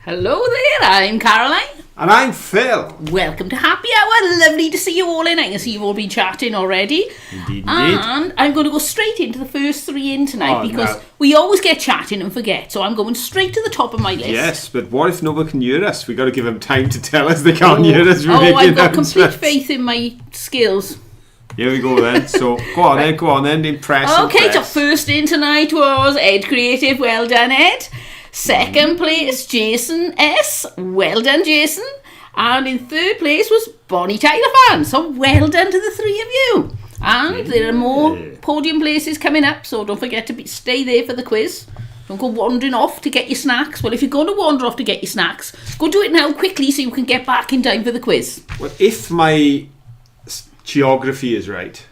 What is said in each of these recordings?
Hello there, I'm Caroline. And I'm Phil. Welcome to Happy Hour. Lovely to see you all in. I can see you've all been chatting already. Indeed. And I'm going to go straight into the first three in tonight because we always get chatting and forget. So I'm going straight to the top of my list. Yes, but what if nobody can hear us? We've got to give them time to tell us they can't hear us. I've got complete faith in my skills. Here we go then. So go on then, impress. Okay, so first in tonight was Ed Creative. Well done, Ed. Second place, Jason S. Well done, Jason. And in third place was Bonnie Tyler Fan. So well done to the three of you. And there are more podium places coming up, so don't forget to stay there for the quiz. Don't go wandering off to get your snacks. Well, if you're going to wander off to get your snacks, go do it now quickly so you can get back in time for the quiz. Well, if my geography is right,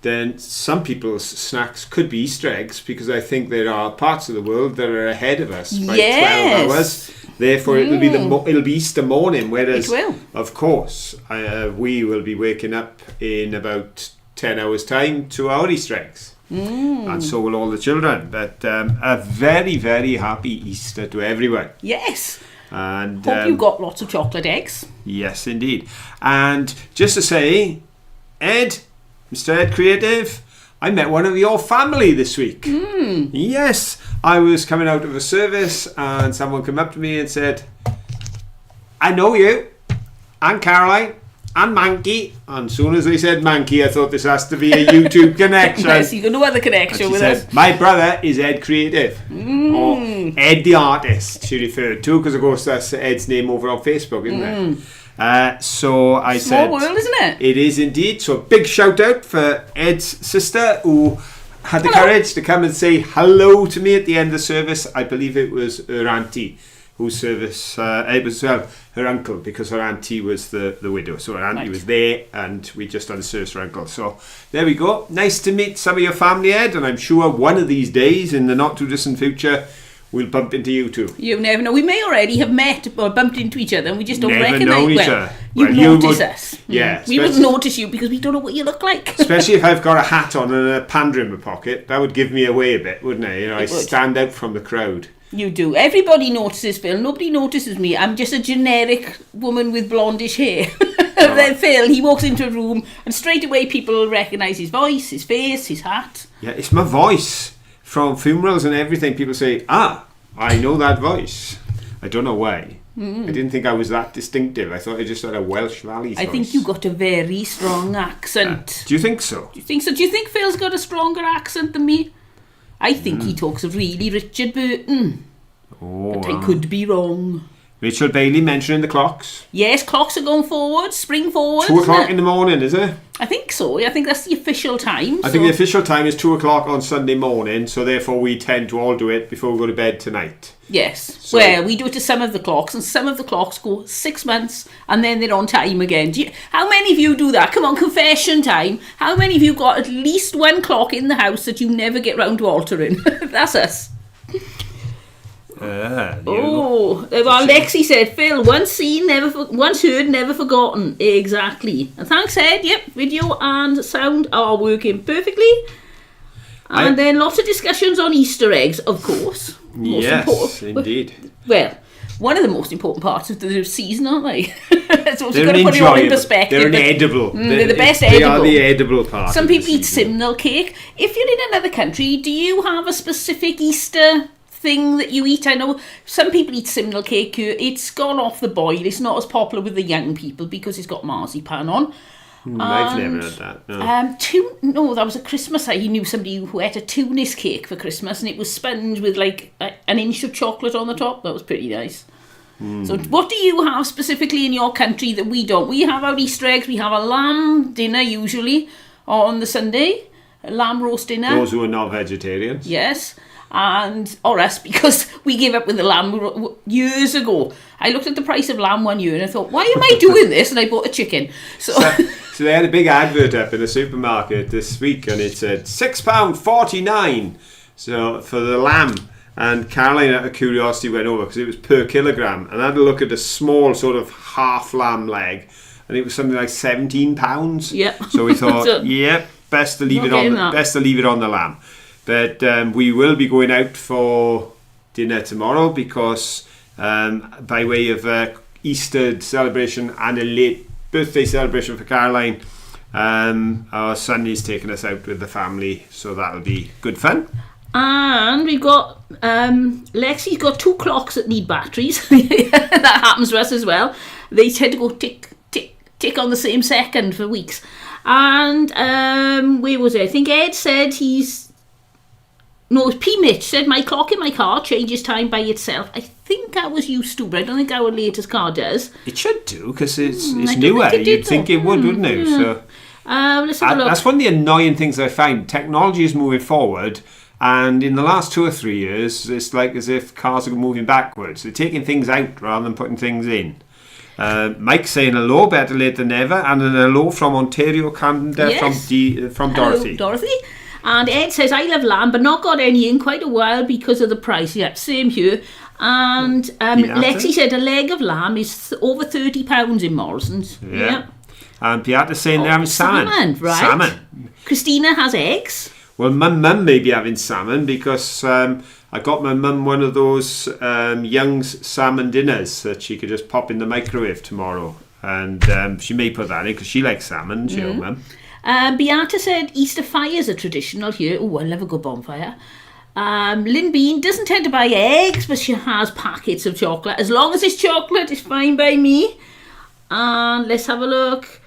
then some people's snacks could be Easter eggs, because I think there are parts of the world that are ahead of us by 12 hours. Therefore, it'll be Easter morning, whereas, of course, we will be waking up in about 10 hours' time to our Easter eggs. And so will all the children. But a very, very happy Easter to everyone. Yes. And hope you got lots of chocolate eggs. Yes, indeed. And just to say, Ed, Mr. Ed Creative, I met one of your family this week. Yes, I was coming out of a service and someone came up to me and said, I know you, and Caroline, and Mankey. And as soon as they said Mankey, I thought this has to be a YouTube connection. Yes, you got no other connection with us. My brother is Ed Creative, or Ed the Artist, she referred to, because of course that's Ed's name over on Facebook, isn't it? So I said, small world, isn't it? It is indeed. So big shout out for Ed's sister, who had the courage to come and say hello to me at the end of the service. I believe it was her auntie whose service, it was her uncle, because her auntie was the widow. So her auntie was there and we just done the service for her uncle. So there we go. Nice to meet some of your family, Ed, and I'm sure one of these days in the not too distant future we'll bump into you two. You never know. We may already have met or bumped into each other and we just don't never recognise each other. You notice us. Yeah. We would notice you because we don't know what you look like. Especially if I've got a hat on and a panda in my pocket. That would give me away a bit, wouldn't it? You know, I stand out from the crowd. You do. Everybody notices Phil. Nobody notices me. I'm just a generic woman with blondish hair. Then Phil, he walks into a room and straight away people recognise his voice, his face, his hat. Yeah, it's my voice. From funerals and everything, people say, I know that voice. I don't know why. I didn't think I was that distinctive. I thought I just had a Welsh Valley voice. I think you got a very strong accent. Do you think so? Do you think so? Do you think Phil's got a stronger accent than me? I think he talks of really Richard Burton. But I could be wrong. Rachel Bailey mentioning the clocks. Yes, clocks are going forward, spring forward. 2 o'clock in the morning, is it? I think so. I think that's the official time. I think the official time is 2 o'clock on Sunday morning, so therefore we tend to all do it before we go to bed tonight. Yes. So, well, we do it to some of the clocks, and some of the clocks go 6 months, and then they're on time again. How many of you do that? Come on, confession time. How many of you got at least one clock in the house that you never get round to altering? That's us. Well, Lexi said, Phil, once seen, once heard, never forgotten. Exactly. And thanks, Ed. Yep, video and sound are working perfectly. And then lots of discussions on Easter eggs, of course. Yes, indeed. Well, one of the most important parts of the season, aren't they? So they're got to put it all in perspective. They're edible. They're the best edible. They are the edible part. Some people eat simnel cake. If you're in another country, do you have a specific Easter thing that you eat? I know some people eat simnel cake. It's gone off the boil. It's not as popular with the young people because it's got marzipan on. I've never had that. No. That was at Christmas. I knew somebody who ate a Tunis cake for Christmas, and it was sponge with like an inch of chocolate on the top. That was pretty nice. So what do you have specifically in your country that we don't? We have our Easter eggs. We have a lamb dinner usually on the Sunday, a lamb roast dinner. Those who are not vegetarians. Yes. Or us, because we gave up with the lamb years ago. I looked at the price of lamb one year and I thought, why am I doing this? And I bought a chicken. So they had a big advert up in the supermarket this week, and it said £6.49 so for the lamb. And Caroline, out of curiosity, went over because it was per kilogram, and I had a look at a small sort of half lamb leg, and it was something like £17. Yeah. So we thought, best to leave it on the lamb. But we will be going out for dinner tomorrow because by way of Easter celebration and a late birthday celebration for Caroline. Our son is taking us out with the family, so that'll be good fun. And we've got Lexi's got 2 clocks that need batteries. That happens to us as well. They tend to go tick, tick, tick on the same second for weeks. And where was it? I think Ed said P. Mitch said my clock in my car changes time by itself. I think that was you, Stu, but I don't think our latest car does. It should do, because it's newer. You'd think it would, wouldn't it? Yeah. So, let's have a look. That's one of the annoying things I find. Technology is moving forward, and in the last 2 or 3 years, it's like as if cars are moving backwards. They're taking things out rather than putting things in. Mike's saying hello, better late than never, and an hello from Ontario, Canada, Yes. from Dorothy. Hello, Dorothy. And Ed says, I love lamb, but not got any in quite a while because of the price. Yeah, same here. And Lexi said a leg of lamb is over £30 in Morrison's. Yeah. And Beata's saying they're having salmon. Right. Salmon. Christina has eggs. Well, my mum may be having salmon because I got my mum one of those Young's salmon dinners that she could just pop in the microwave tomorrow. And she may put that in because she likes salmon, your mum. Beata said Easter fires are traditional here. Oh, I love a good bonfire. Lynn Bean doesn't tend to buy eggs, but she has packets of chocolate. As long as it's chocolate, it's fine by me. And let's have a look.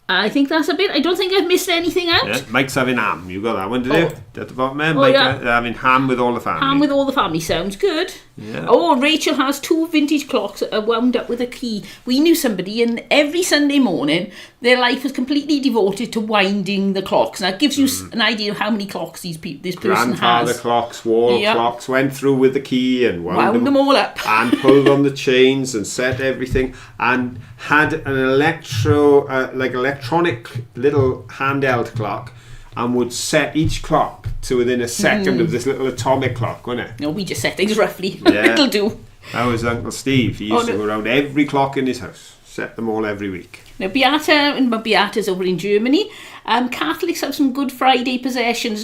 I think that's a bit. I don't think I've missed anything out. Yeah, Mike's having ham. You got that one, did you? At the bottom there. Mike having ham with all the family. Ham with all the family sounds good. Yeah. Oh, Rachel has 2 vintage clocks that are wound up with a key. We knew somebody, and every Sunday morning, their life was completely devoted to winding the clocks. Now, it gives you an idea of how many clocks this person Grandfather has. clocks, wall clocks, went through with the key and wound them all up. and pulled on the chains and set everything, and had an electronic little handheld clock, and would set each clock to within a second of this little atomic clock, wouldn't it? No, we just set things roughly. Yeah. It'll do. That was Uncle Steve. He used to go around every clock in his house, set them all every week. Now, Beata's over in Germany. Catholics have some Good Friday procession.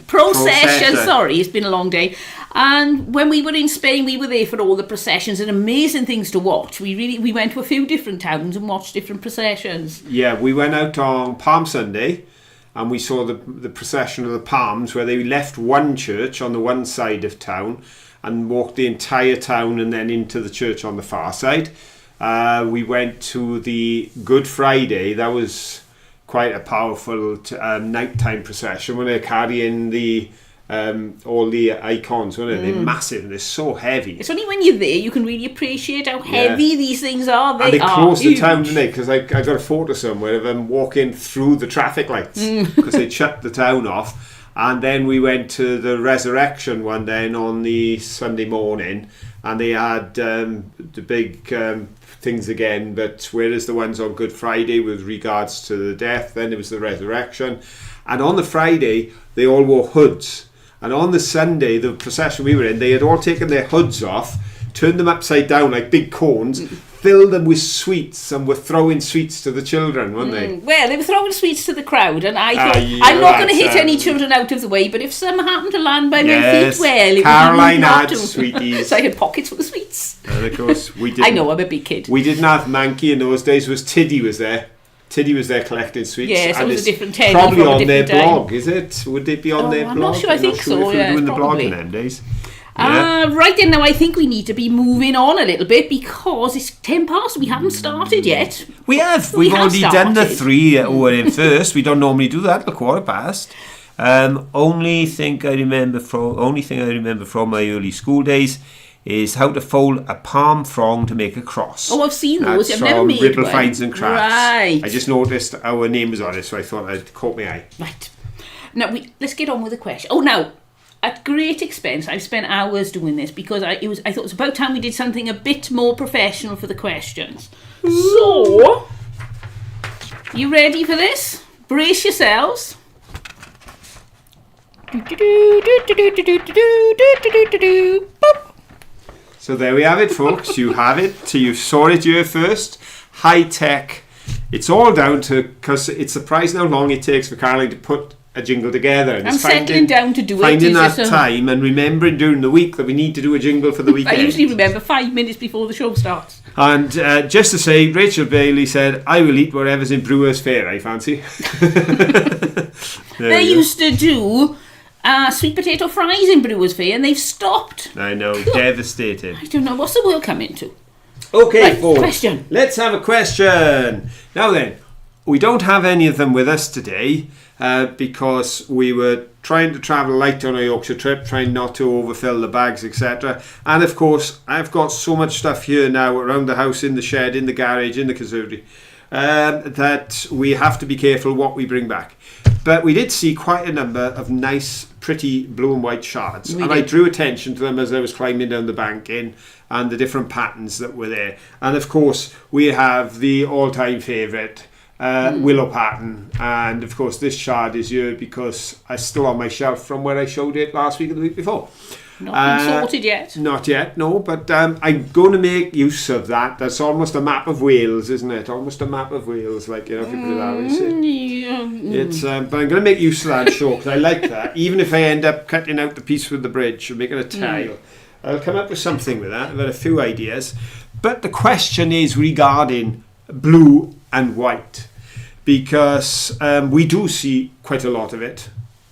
Sorry, it's been a long day. And when we were in Spain, we were there for all the processions and amazing things to watch. We went to a few different towns and watched different processions. Yeah, we went out on Palm Sunday, and we saw the procession of the Palms, where they left one church on the one side of town and walked the entire town and then into the church on the far side. We went to the Good Friday. That was quite a powerful nighttime procession when they're carrying all the icons, weren't they? They're massive and they're so heavy. It's only when you're there you can really appreciate how heavy these things are. They close the town, didn't they? Because I got a photo somewhere of them walking through the traffic lights because they shut the town off. And then we went to the Resurrection one then on the Sunday morning, and they had the big things again, but whereas the ones on Good Friday with regards to the death, then it was the Resurrection. And on the Friday, they all wore hoods. And on the Sunday, the procession we were in, they had all taken their hoods off, turned them upside down like big cones, filled them with sweets, and were throwing sweets to the children, weren't they? Well, they were throwing sweets to the crowd, and I thought, I'm not going to hit any children out of the way, but if some happened to land by my feet, well, it Caroline would had sweeties. So I had pockets full of sweets. And of course, we didn't. I know, I'm a big kid. We didn't have Mankey in those days. Tiddy was there. Tiddy was there collecting sweets. Yes, it was a different Teddy. Probably on their blog, is it? Would it be on their blog? I'm not sure. I think so. If we were doing the blog probably. in them days. Yeah. Right then, now I think we need to be moving on a little bit because it's 10 past. We haven't started yet. We have. We've already done the 3 were in first. We don't normally do that till 1:15. Only thing I remember from my early school days is how to fold a palm frond to make a cross. Oh, I've seen those. That's I've never made Ribble one. Finds and Crafts. Right. I just noticed our name was on it, so I thought I'd caught my eye. Right. Now, let's get on with the question. Oh, now, at great expense, I've spent hours doing this because I thought it was about time we did something a bit more professional for the questions. So, you ready for this? Brace yourselves. Boop. So there we have it, folks. You have it. You saw it here first. High tech. It's all down to, because it's surprising how long it takes for Caroline to put a jingle together. And settling down to do it. Finding that time and remembering during the week that we need to do a jingle for the weekend. I usually remember 5 minutes before the show starts. And just to say, Rachel Bailey said, I will eat whatever's in Brewers Fayre, I fancy. They used to do sweet potato fries in Brewers Fayre and they've stopped. I know, devastating. I don't know, what's the world coming to? Okay, right, folks. Question. Let's have a question. Now then, we don't have any of them with us today because we were trying to travel light on a Yorkshire trip, trying not to overfill the bags, etc. And of course, I've got so much stuff here now around the house, in the shed, in the garage, in the conservatory, that we have to be careful what we bring back. But we did see quite a number of nice, pretty blue and white shards. I drew attention to them as I was climbing down the bank and the different patterns that were there. And of course, we have the all-time favourite, willow pattern, and of course this shard is here because it's still on my shelf from where I showed it last week or the week before. Not been sorted yet. Not yet, no, but I'm going to make use of that. That's almost a map of Wales, isn't it? Almost a map of Wales, like, you know, if you put it that way. It's, but I'm going to make use of that show because I like that. Even if I end up cutting out the piece with the bridge and making a tile, I'll come up with something with that. I've got a few ideas. But the question is regarding blue and white, because we do see quite a lot of it,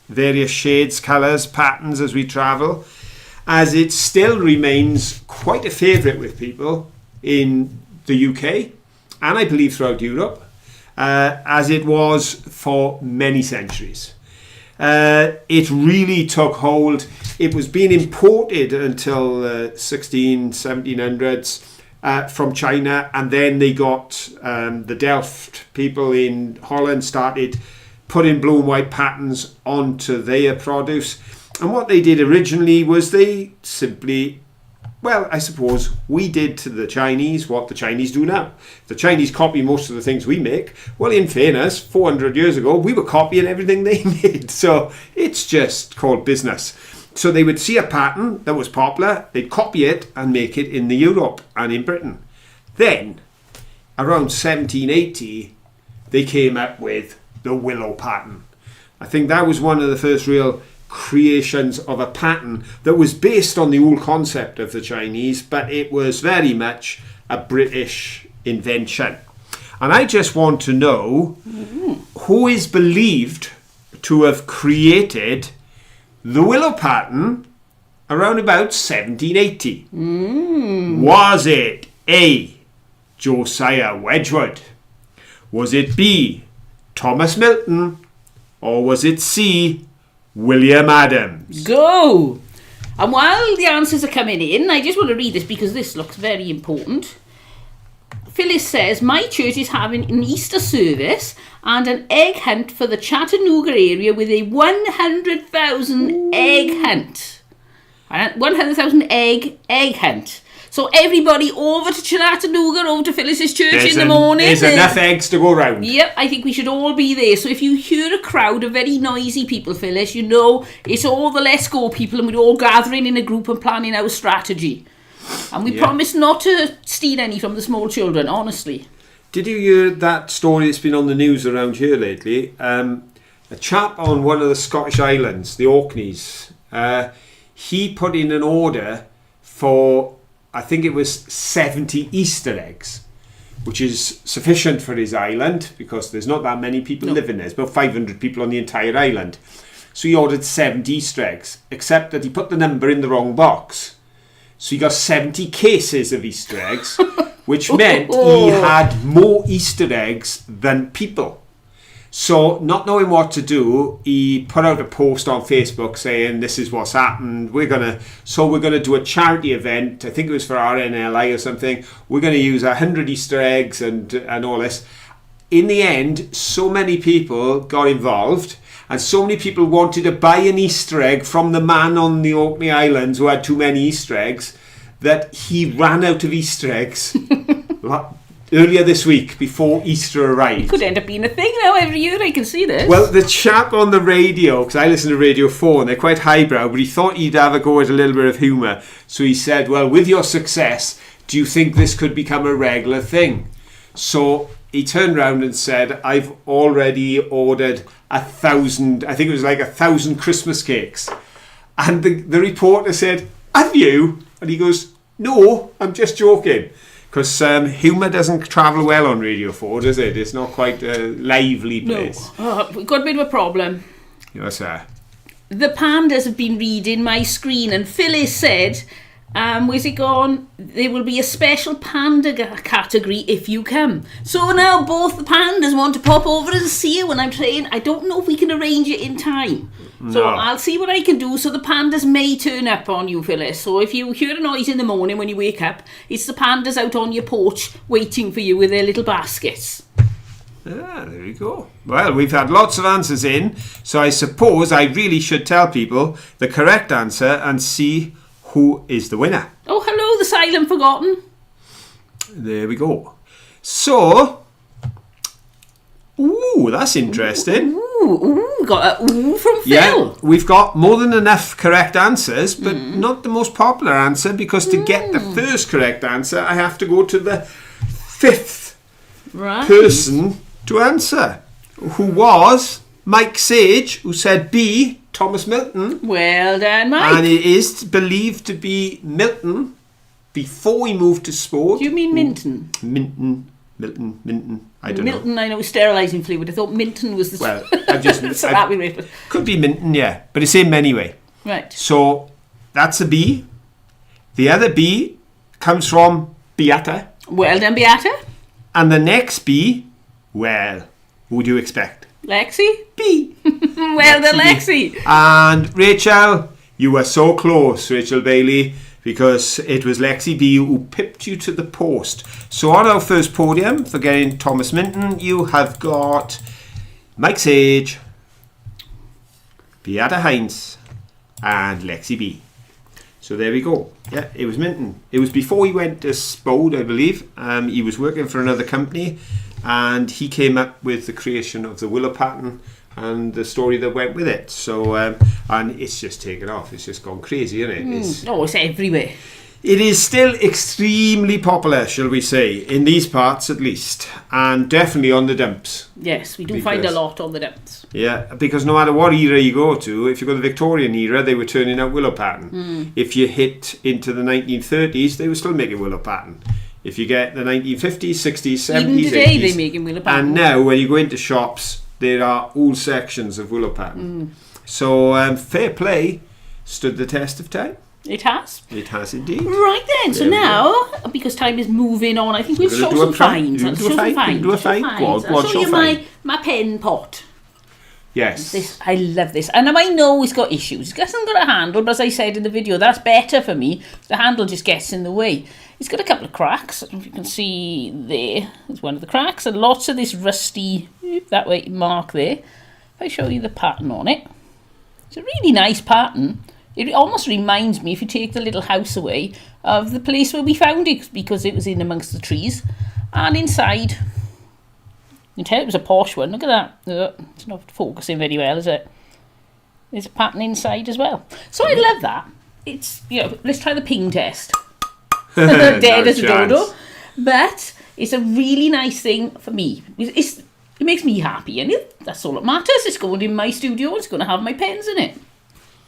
various shades, colours, patterns as we travel, as it still remains quite a favourite with people in the UK and I believe throughout Europe, as it was for many centuries. It really took hold. It was being imported until 1700s from China, and then they got the Delft people in Holland started putting blue and white patterns onto their produce. And what they did originally was they simply, well, I suppose we did to the Chinese what the Chinese do now. The Chinese copy most of the things we make. Well, in fairness, 400 years ago, we were copying everything they made. So it's just called business. So they would see a pattern that was popular, they'd copy it and make it in the Europe and in Britain. Then, around 1780, they came up with the willow pattern. I think that was one of the first real creations of a pattern that was based on the old concept of the Chinese, but it was very much a British invention. And I just want to know who is believed to have created the willow pattern around about 1780. Was it A, Josiah Wedgwood? Was it B, Thomas Milton? Or was it C, William Adams? Go! And while the answers are coming in, I just want to read this because this looks very important. Phyllis says, my church is having an Easter service and an egg hunt for the Chattanooga area with a 100,000 egg hunt. 100,000 egg hunt. So everybody over to Chattanooga, over to Phyllis's church in the morning. There's enough eggs to go round. Yep, I think we should all be there. So if you hear a crowd of very noisy people, Phyllis, you know it's all the Let's Go people and we're all gathering in a group and planning our strategy. And we promise not to steal any from the small children, honestly. Did you hear that story that's been on the news around here lately? A chap on one of the Scottish islands, the Orkneys, he put in an order for, I think it was 70 Easter eggs, which is sufficient for his island because there's not that many people living there. There's about 500 people on the entire island. So he ordered 70 Easter eggs, except that he put the number in the wrong box. So he got 70 cases of Easter eggs, which meant he had more Easter eggs than people. So, not knowing what to do, he put out a post on Facebook saying, this is what's happened. We're going to do a charity event. I think it was for RNLI or something. We're going to use 100 Easter eggs and all this. In the end, so many people got involved and so many people wanted to buy an Easter egg from the man on the Orkney Islands who had too many Easter eggs that he ran out of Easter eggs earlier this week before Easter arrived. It could end up being a thing now every year, I can see this. Well, the chap on the radio, because I listen to Radio 4 and they're quite highbrow, but he thought he'd have a go at a little bit of humour. So he said, well, with your success, do you think this could become a regular thing? So he turned round and said, I've already ordered 1,000, I think it was like 1,000 Christmas cakes. And the reporter said, have you? And he goes, no, I'm just joking. Because humour doesn't travel well on Radio 4, does it? It's not quite a lively place. No. We've got a bit of a problem. What's that? The pandas have been reading my screen, and Phyllis said, where's it gone? There will be a special panda category if you come. So now both the pandas want to pop over and see you when I'm playing. I don't know if we can arrange it in time. So I'll see what I can do. So the pandas may turn up on you, Phyllis. So if you hear a noise in the morning when you wake up, it's the pandas out on your porch waiting for you with their little baskets. Ah, there we go. Well, we've had lots of answers in, so I suppose I really should tell people the correct answer and see who is the winner. Oh, hello, the silent forgotten. There we go. So, ooh, that's interesting. Ooh, got a ooh from Phil. Yeah, we've got more than enough correct answers, but not the most popular answer, because to get the first correct answer, I have to go to the fifth person to answer, who was Mike Sage, who said B, Thomas Milton. Well done, Mike. And it is believed to be Milton before he moved to sport. Do you mean Minton? Milton. I don't know. Milton, I know, is sterilising fluid. I thought Minton was the... Well, I just... so that'd be weird. Could be Minton, yeah. But it's him anyway. Right. So, that's a B. The other B comes from Beata. Well done, Beata. And the next B, well, who would you expect? Lexi? B. Well done, Lexi. And Rachel, you were so close, Rachel Bailey, because it was Lexi B who pipped you to the post. So on our first podium, for getting Thomas Minton, you have got Mike Sage, Beata Heinz, and Lexi B. So there we go. Yeah, it was Minton. It was before he went to Spode, I believe. He was working for another company, and he came up with the creation of the willow pattern and the story that went with it. So, and it's just taken off. It's just gone crazy, isn't it? It's everywhere. It is still extremely popular, shall we say, in these parts at least, and definitely on the dumps. Yes, we do find a lot on the dumps. Yeah, because no matter what era you go to, if you go to the Victorian era, they were turning out willow pattern. If you hit into the 1930s, they were still making willow pattern. If you get the 1950s, 60s, 70s, even today 80s, they're making willow pattern. And now when you go into shops, there are all sections of willow pattern. So fair play stood the test of time. It has. It has indeed. Right then, so now, because time is moving on, I think we'll show some finds. I'll show you my pen pot. Yes. I love this. And I know it's got issues. It hasn't got a handle, but as I said in the video, that's better for me. The handle just gets in the way. It's got a couple of cracks. I don't know if you can see there. There's one of the cracks. And lots of this rusty, that way, mark there. If I show you the pattern on it. It's a really nice pattern. It almost reminds me, if you take the little house away, of the place where we found it, because it was in amongst the trees. And inside, you can tell it was a posh one. Look at that. It's not focusing very well, is it? There's a pattern inside as well. So I love that. It's, let's try the ping test. Dead as a dodo. But it's a really nice thing for me. It makes me happy, and that's all that matters. It's going in my studio. It's going to have my pens in it.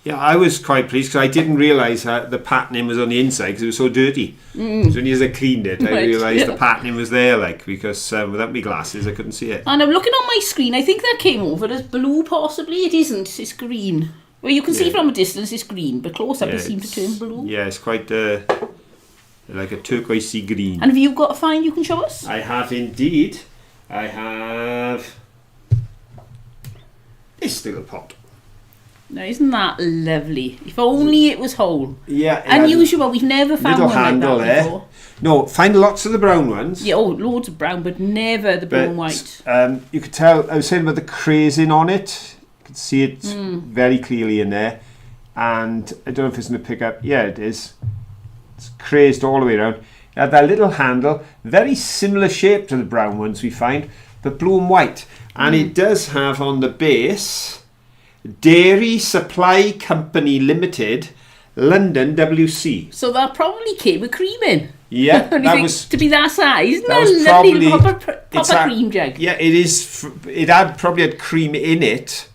Yeah, I was quite pleased because I didn't realise the patterning was on the inside because it was so dirty. So only as I cleaned it, I realised the patterning was there, because without my glasses I couldn't see it. And I'm looking on my screen. I think that came over as blue, possibly. It isn't. It's green. Well, you can see from a distance it's green, but close up it seems to turn blue. Yeah, it's quite like a turquoisey green. And have you got a find you can show us? I have indeed. I have this little pot. Now, isn't that lovely? If only it was whole. Yeah. Unusual. We've never found one like that before. No, find lots of the brown ones. Yeah, loads of brown, but never the blue and white. You could tell, I was saying about the crazing on it. You could see it very clearly in there. And I don't know if it's going to pick up. Yeah, it is. It's crazed all the way around. It had that little handle, very similar shape to the brown ones we find, but blue and white. And it does have on the base... Dairy Supply Company Limited, London WC. So that probably came with cream in. Yeah, And you that think, was... to be that size, That was lovely probably... proper cream jug. Yeah, it is. It had probably had cream in it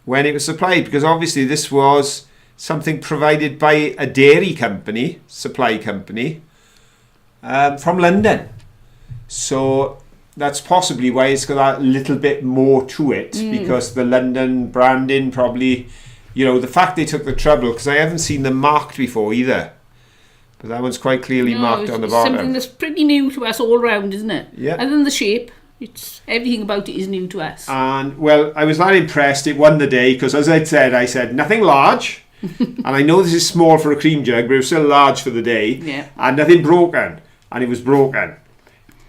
when it was supplied, because obviously this was something provided by a dairy company, supply company, from London. So that's possibly why it's got that little bit more to it, because the London branding probably, you know, the fact they took the trouble, because I haven't seen them marked before either. But that one's quite clearly marked on the bottom. Something that's pretty new to us all round, isn't it? Yeah. Other than the shape, it's everything about it is new to us. And, well, I was not impressed. It won the day, because as I said nothing large. And I know this is small for a cream jug, but it was still large for the day. Yeah. And nothing broken. And it was broken.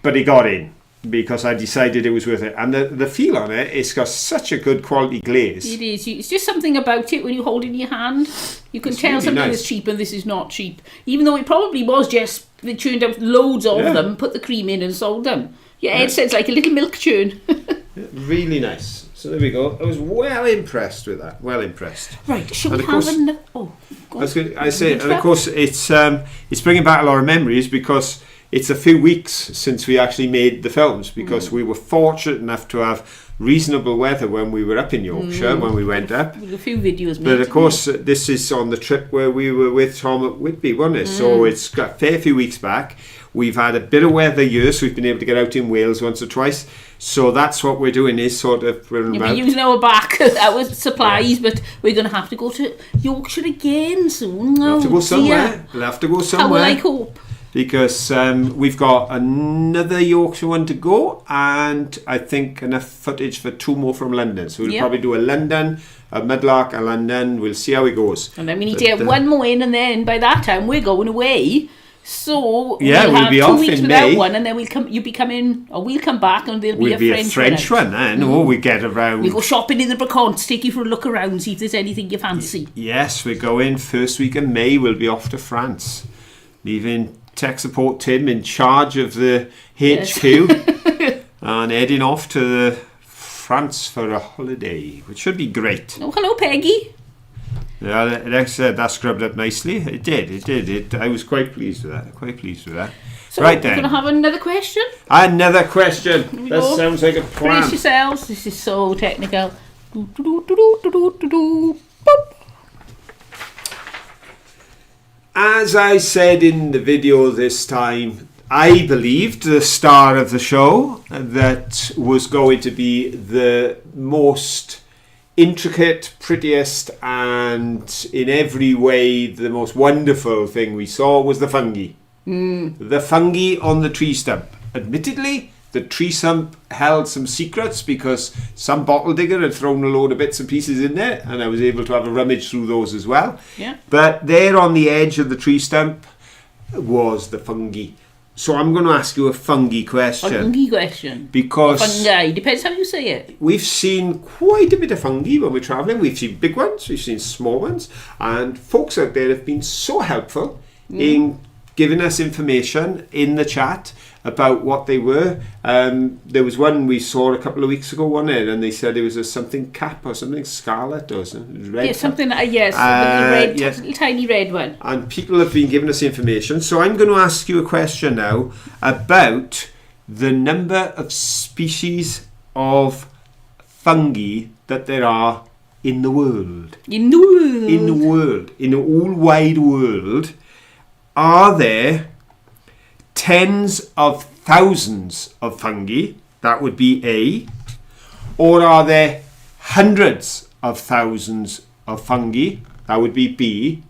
But it got in, because I decided it was worth it. And the feel on it, it's got such a good quality glaze. It is. It's just something about it when you hold it in your hand. You can tell really something nice. is cheap and this is not cheap. Even though it probably was just, they churned out loads of them, put the cream in and sold them. Yeah, Ed said it's like a little milk churn. Really nice. So there we go. I was well impressed with that. Well impressed. Right, shall And we of course- have another... Oh, go on. I say, and of course, it's bringing back a lot of memories, because it's a few weeks since we actually made the films, because we were fortunate enough to have reasonable weather when we were up in Yorkshire, when we went up. We've a few videos made. But of course, this is on the trip where we were with Tom at Whitby, wasn't it? So it's got a fair few weeks back. We've had a bit of weather here, so we've been able to get out in Wales once or twice. So that's what we're doing, is sort of... You'll be using our back, our supplies, but we're going to have to go to Yorkshire again soon. We'll have to go somewhere. Dear. We'll have to go How somewhere. will I cope? Because we've got another Yorkshire one to go, and I think enough footage for 2 more from London. So we'll probably do a London, a Mudlark, a London. We'll see how it goes. And then we need to get one more in, and then by that time we're going away. So Yeah, we'll we'll have be 2 off weeks in without May. one, and then we'll be coming, or we'll come back, and there'll be We'll a French one then. Oh, we get around. We go shopping in the Braconts, take you for a look around, see if there's anything you fancy. Yes, we're going first week in May. We'll be off to France, leaving tech support Tim in charge of the HQ and heading off to France for a holiday, which should be great. Oh, hello, Peggy. Yeah, that scrubbed up nicely. It did. I was quite pleased with that. So Right we're then. going to have another question. Another question. we That go. sounds like a plan. Brace yourselves. This is so technical. Boop. As I said in the video this time, I believed the star of the show that was going to be the most intricate, prettiest, and in every way the most wonderful thing we saw was the fungi. The fungi on the tree stump. Admittedly, the tree stump held some secrets, because some bottle digger had thrown a load of bits and pieces in there, and I was able to have a rummage through those as well. Yeah. But there on the edge of the tree stump was the fungi. So I'm going to ask you a fungi question. Fungi question. Because Fungi. Depends how you say it. we've seen quite a bit of fungi when we're travelling. We've seen big ones, we've seen small ones, and folks out there have been so helpful in giving us information in the chat about what they were. There was one we saw a couple of weeks ago, wasn't it? And they said it was a something cap or something scarlet or something red. Yeah, something, yes, the red, little tiny red one. And people have been giving us information. So I'm going to ask you a question now about the number of species of fungi that there are in the world. In the world. In the world, in the all wide world, are there tens of thousands of fungi? That would be A. Or are there hundreds of thousands of fungi? That would be B.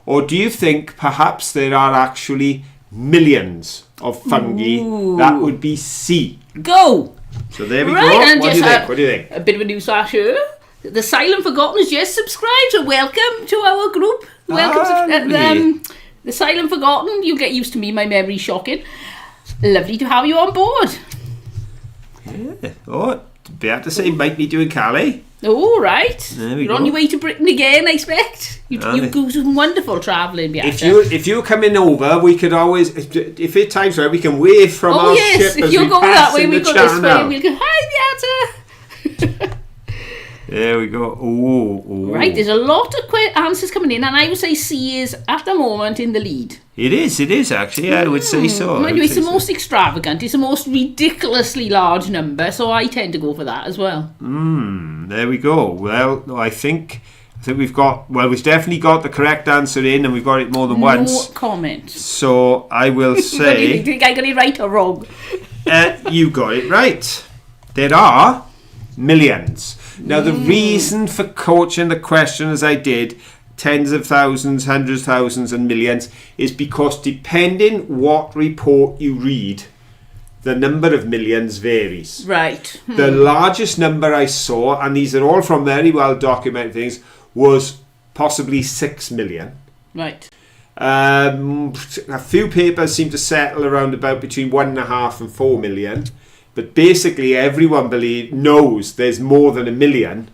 Or do you think perhaps there are actually millions of fungi? Ooh. That would be C. Go! So there we Right, go. and What do you just think? What do you think? a bit of a news flash here. The Silent Forgotten has just subscribed, so welcome to our group. Welcome to the Silent Forgotten. You'll get used to me, my memory's shocking. Lovely to have you on board. Yeah. Oh, better to say might be doing Calais. Oh, right. There we You're go. on your way to Britain again, I expect. You do some wonderful travelling, Beata. If you're coming over, we could always, if it time's right, we can wave from Oh our yes, ship if as you're we going pass that way, in we the go this way. channel. We'll go, hi, Beata. There we go. Oh. Right, there's a lot of answers coming in, and I would say C is at the moment in the lead. It is actually. I would say so. Mind you, it's the most extravagant. It's the most ridiculously large number, so I tend to go for that as well. There we go. Well, I think we've definitely got the correct answer in, and we've got it more than once. No comment. So I will say... Do you think I got it right or wrong? You got it right. There are millions. Now, the reason for coaching the question as I did, tens of thousands, hundreds of thousands and millions, is because depending what report you read, the number of millions varies. Right. The largest number I saw, and these are all from very well documented things, was possibly 6 million. Right. A few papers seem to settle around about between 1.5 and 4 million. But basically everyone knows there's more than 1 million,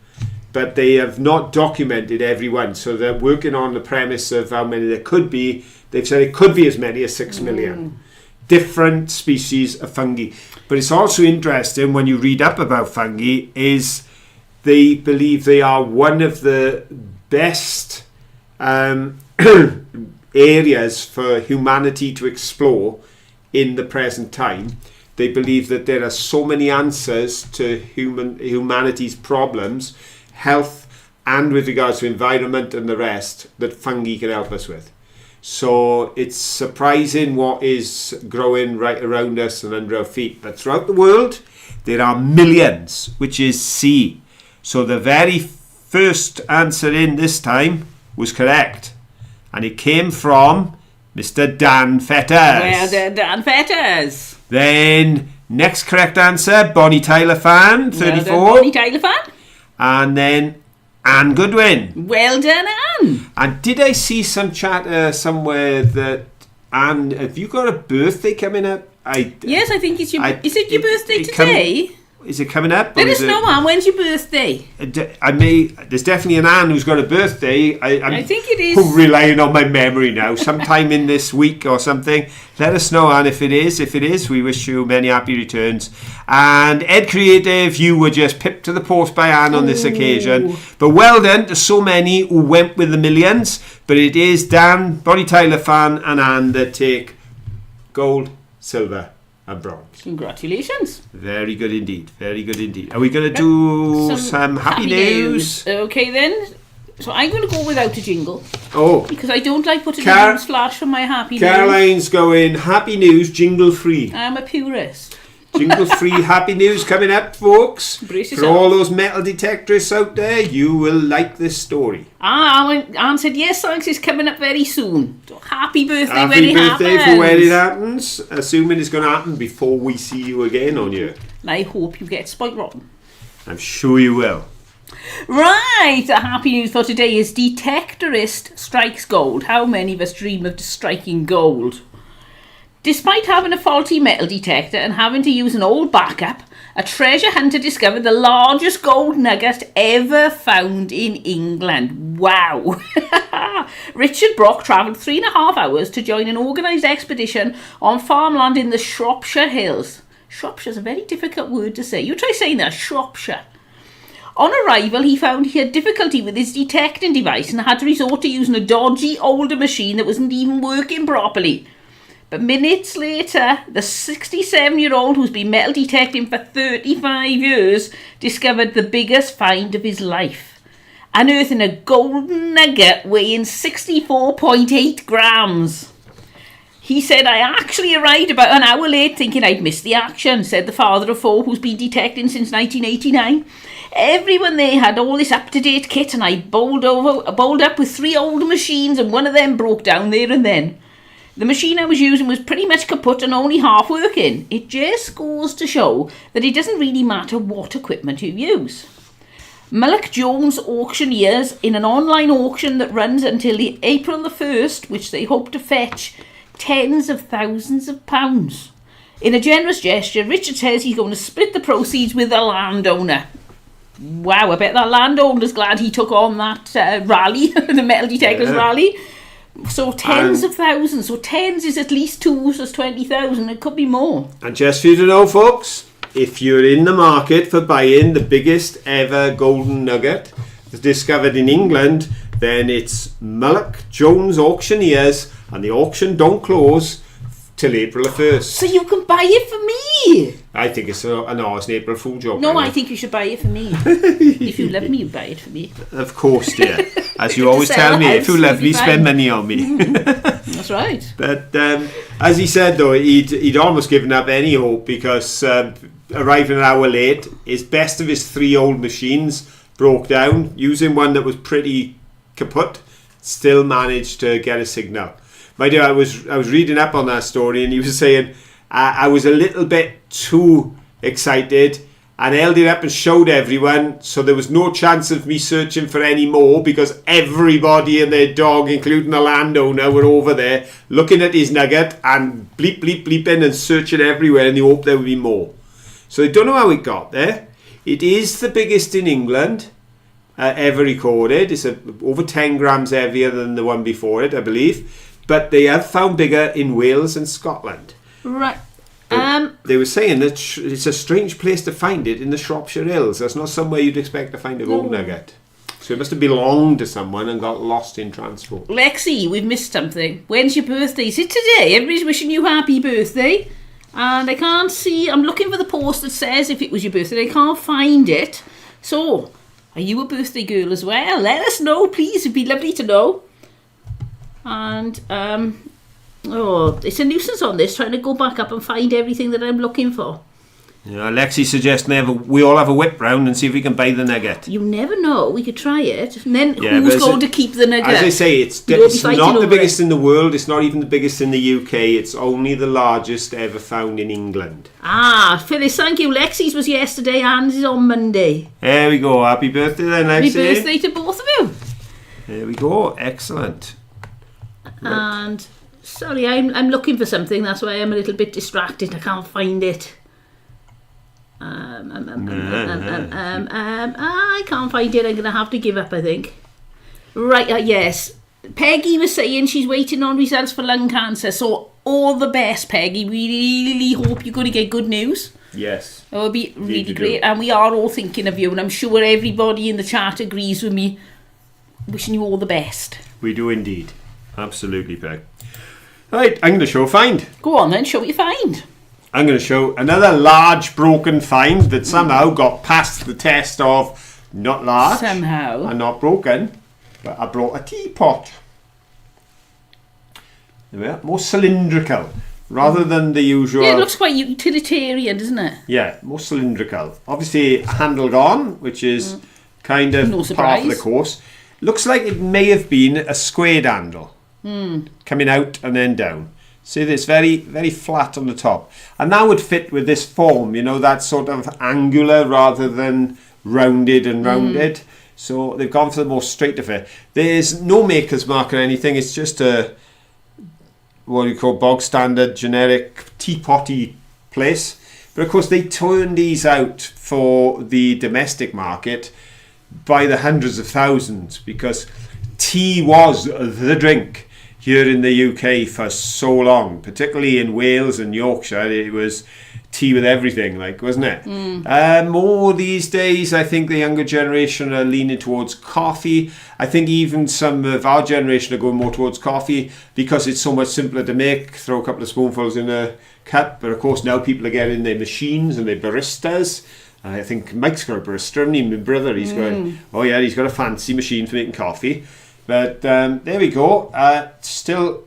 but they have not documented every one. So they're working on the premise of how many there could be. They've said it could be as many as 6 million. Different species of fungi. But it's also interesting when you read up about fungi is they believe they are one of the best areas for humanity to explore in the present time. They believe that there are so many answers to humanity's problems, health, and with regards to environment and the rest, that fungi can help us with. So it's surprising what is growing right around us and under our feet. But throughout the world, there are millions, which is C. So the very first answer in this time was correct. And it came from Mr. Dan Fetters. Well done, Dan Fetters. Then, next correct answer, Bonnie Tyler fan, 34. Well done, Bonnie Tyler fan. And then, Anne Goodwin. Well done, Anne. And did I see some chatter somewhere that, Anne, have you got a birthday coming up? Yes, I think it's your... Is it your birthday today? Is it coming up? Let us know, Anne. When's your birthday? There's definitely an Anne who's got a birthday. I think it is. I'm relying on my memory now. Sometime in this week or something. Let us know, Anne, if it is. If it is, we wish you many happy returns. And Ed Creative, you were just pipped to the post by Anne on this occasion. But well done to so many who went with the millions. But it is Dan, Bonnie Tyler fan, and Anne that take gold, silver, and bronze. Congratulations. Very good indeed. Very good indeed. Are we going to do some happy news? Okay then. So I'm going to go without a jingle. Oh. Because I don't like putting a news flash for my happy news. Caroline's going happy news, jingle free. I'm a purist. Jingle free happy news coming up, folks. Brace For all those metal detectorists out there, you will like this story. Anne said yes, thanks, it's coming up very soon. So happy birthday when Happy it birthday happens. for when it happens, assuming it's going to happen before we see you again on here. And I hope you get spoilt rotten. I'm sure you will. Right, the happy news for today is detectorist strikes gold. How many of us dream of striking gold? Despite having a faulty metal detector and having to use an old backup, a treasure hunter discovered the largest gold nugget ever found in England. Wow! Richard Brock travelled 3.5 hours to join an organised expedition on farmland in the Shropshire Hills. Shropshire's a very difficult word to say. You try saying that, Shropshire. On arrival, he found he had difficulty with his detecting device and had to resort to using a dodgy older machine that wasn't even working properly. But minutes later, the 67-year-old who's been metal detecting for 35 years discovered the biggest find of his life, unearthing a golden nugget weighing 64.8 grams. He said, I actually arrived about an hour late thinking I'd missed the action, said the father of 4 who's been detecting since 1989. Everyone there had all this up-to-date kit and I bowled up with 3 older machines and one of them broke down there and then. The machine I was using was pretty much kaput and only half working. It just goes to show that it doesn't really matter what equipment you use. Mullock Jones Auctioneers, in an online auction that runs until April the 1st, which they hope to fetch tens of thousands of pounds. In a generous gesture, Richard says he's going to split the proceeds with the landowner. Wow, I bet that landowner's glad he took on that rally, the metal detectors rally. So tens of thousands. So tens is at least 2, so it's 20,000. It could be more. And just for you to know, folks, if you're in the market for buying the biggest ever golden nugget discovered in England, then it's Mullock Jones Auctioneers, and the auction don't close till April the 1st. So you can buy it for me. I think it's it's an April Fool joke. No, I think you should buy it for me. If you love me, you buy it for me. Of course, dear. As you always tell me, if you love me, spend money on me. That's right. But as he said, though, he'd almost given up any hope because arriving an hour late, his best of his 3 old machines broke down. Using one that was pretty kaput, still managed to get a signal. My dear, I was reading up on that story, and he was saying I was a little bit too excited and held it up and showed everyone, so there was no chance of me searching for any more because everybody and their dog, including the landowner, were over there looking at his nugget and bleeping and searching everywhere in the hope there would be more. So I don't know how it got there. It is the biggest in England ever recorded. It's over 10 grams heavier than the one before it, I believe. But they have found bigger in Wales and Scotland. Right. They were saying that it's a strange place to find it in the Shropshire Hills. That's not somewhere you'd expect to find a gold nugget. So it must have belonged to someone and got lost in transport. Lexi, we've missed something. When's your birthday? Is it today? Everybody's wishing you happy birthday. And I can't see... I'm looking for the post that says if it was your birthday. I can't find it. So, are you a birthday girl as well? Let us know, please. It'd be lovely to know. And, it's a nuisance on this, trying to go back up and find everything that I'm looking for. Yeah, Lexi suggesting we all have a whip round and see if we can buy the nugget. You never know. We could try it. And then who's going to keep the nugget? As I say, it's not the biggest in the world. It's not even the biggest in the UK. It's only the largest ever found in England. Phyllis, thank you. Lexi's was yesterday and is on Monday. There we go. Happy birthday then, Lexi. Happy birthday to both of you. There we go. Excellent. And sorry, I'm looking for something. That's why I'm a little bit distracted. I can't find it. I can't find it. I'm going to have to give up, I think. Right, yes. Peggy was saying she's waiting on results for lung cancer. So all the best, Peggy. We really hope you're going to get good news. Yes. It would be really great. And we are all thinking of you. And I'm sure everybody in the chat agrees with me. Wishing you all the best. We do indeed. Absolutely, Peg. Right, I'm going to show a find. Go on then, show what you find. I'm going to show another large broken find that somehow got past the test of not large somehow and not broken, but I brought a teapot. There we are, more cylindrical rather than the usual. Yeah, it looks quite utilitarian, doesn't it? Yeah, more cylindrical. Obviously, handle gone, which is kind of part of the course. Looks like it may have been a squared handle coming out and then down. See, this very, very flat on the top. And that would fit with this form, you know, that sort of angular rather than rounded and rounded. So they've gone for the more straight affair. There's no maker's mark or anything. It's just a, what you call bog standard, generic teapotty place. But of course, they turned these out for the domestic market by the hundreds of thousands because tea was the drink here in the UK for so long, particularly in Wales and Yorkshire. It was tea with everything, like, wasn't it? More these days, I think the younger generation are leaning towards coffee. I think even some of our generation are going more towards coffee because it's so much simpler to make. Throw a couple of spoonfuls in a cup. But of course, now people are getting their machines and their baristas. I think Mike's got a barista, hasn't he? My brother, he's got a fancy machine for making coffee. But there we go. Still,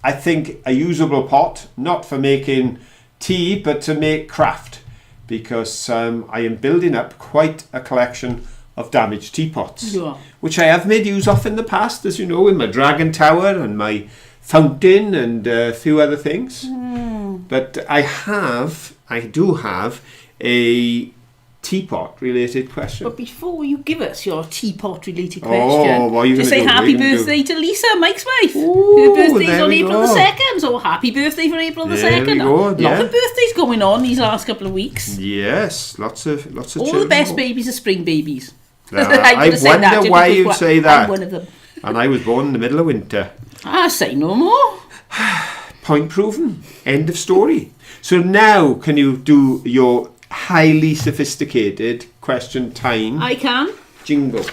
I think a usable pot, not for making tea, but to make craft, because I am building up quite a collection of damaged teapots, which I have made use of in the past, as you know, in my Dragon Tower and my fountain and a few other things. But I do have a teapot related question. But before you give us your teapot related question, what are you just say happy birthday to Lisa, Mike's wife. Her birthday's on April the 2nd, so happy birthday for April the 2nd. A lot of birthdays going on these last couple of weeks. Yes, lots of all children. The best babies are spring babies. I wonder why you'd say that. I'm one of them. And I was born in the middle of winter. Say no more. Point proven. End of story. So now can you do your highly sophisticated question time. I can. Jingle.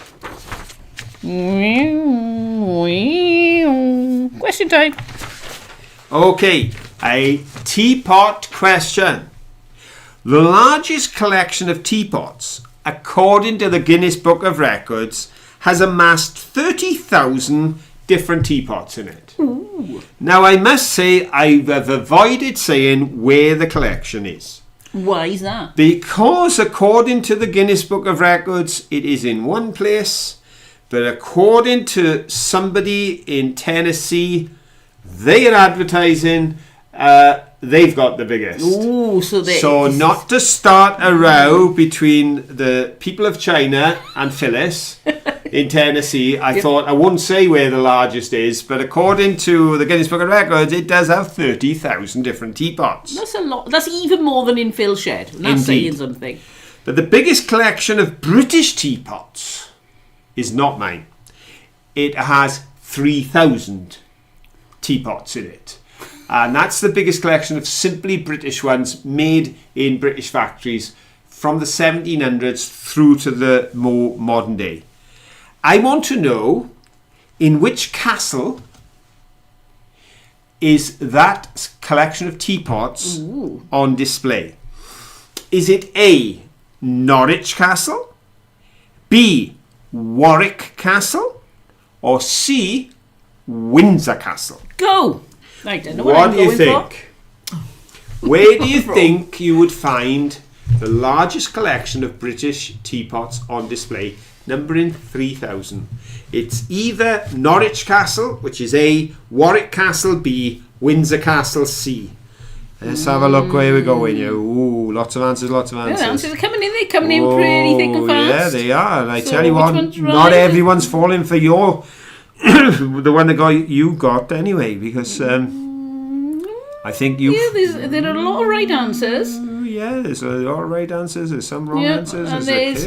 Question time. Okay, a teapot question. The largest collection of teapots, according to the Guinness Book of Records, has amassed 30,000 different teapots in it. Ooh. Now, I must say, I've avoided saying where the collection is. Why is that? Because according to the Guinness Book of Records, it is in one place, but according to somebody in Tennessee, they are advertising they've got the biggest. Ooh, so not to start a row between the people of China and Phyllis in Tennessee, I thought I wouldn't say where the largest is, but according to the Guinness Book of Records, it does have 30,000 different teapots. That's a lot. That's even more than in Phil's shed. And that's Indeed. saying something. But the biggest collection of British teapots is not mine. It has 3,000 teapots in it. And that's the biggest collection of simply British ones made in British factories from the 1700s through to the more modern day. I want to know in which castle is that collection of teapots on display. Is it A, Norwich Castle, B, Warwick Castle, or C, Windsor Castle? Go! I don't know What do you I'm going think? Where do you think you would find the largest collection of British teapots on display, numbering 3,000? It's either Norwich Castle, which is A, Warwick Castle, B, Windsor Castle, C. Let's have a look where we're going. Ooh, lots of answers, lots of answers. Yeah, the answers are coming in. They're coming in pretty thick and fast. Yeah, they are. And I So tell you which what, one's not right? everyone's falling for your the one that you got anyway, because I think you. Yeah, there are a lot of right answers. Yeah, there's a lot of right answers. There's some wrong Yeah, answers. and There's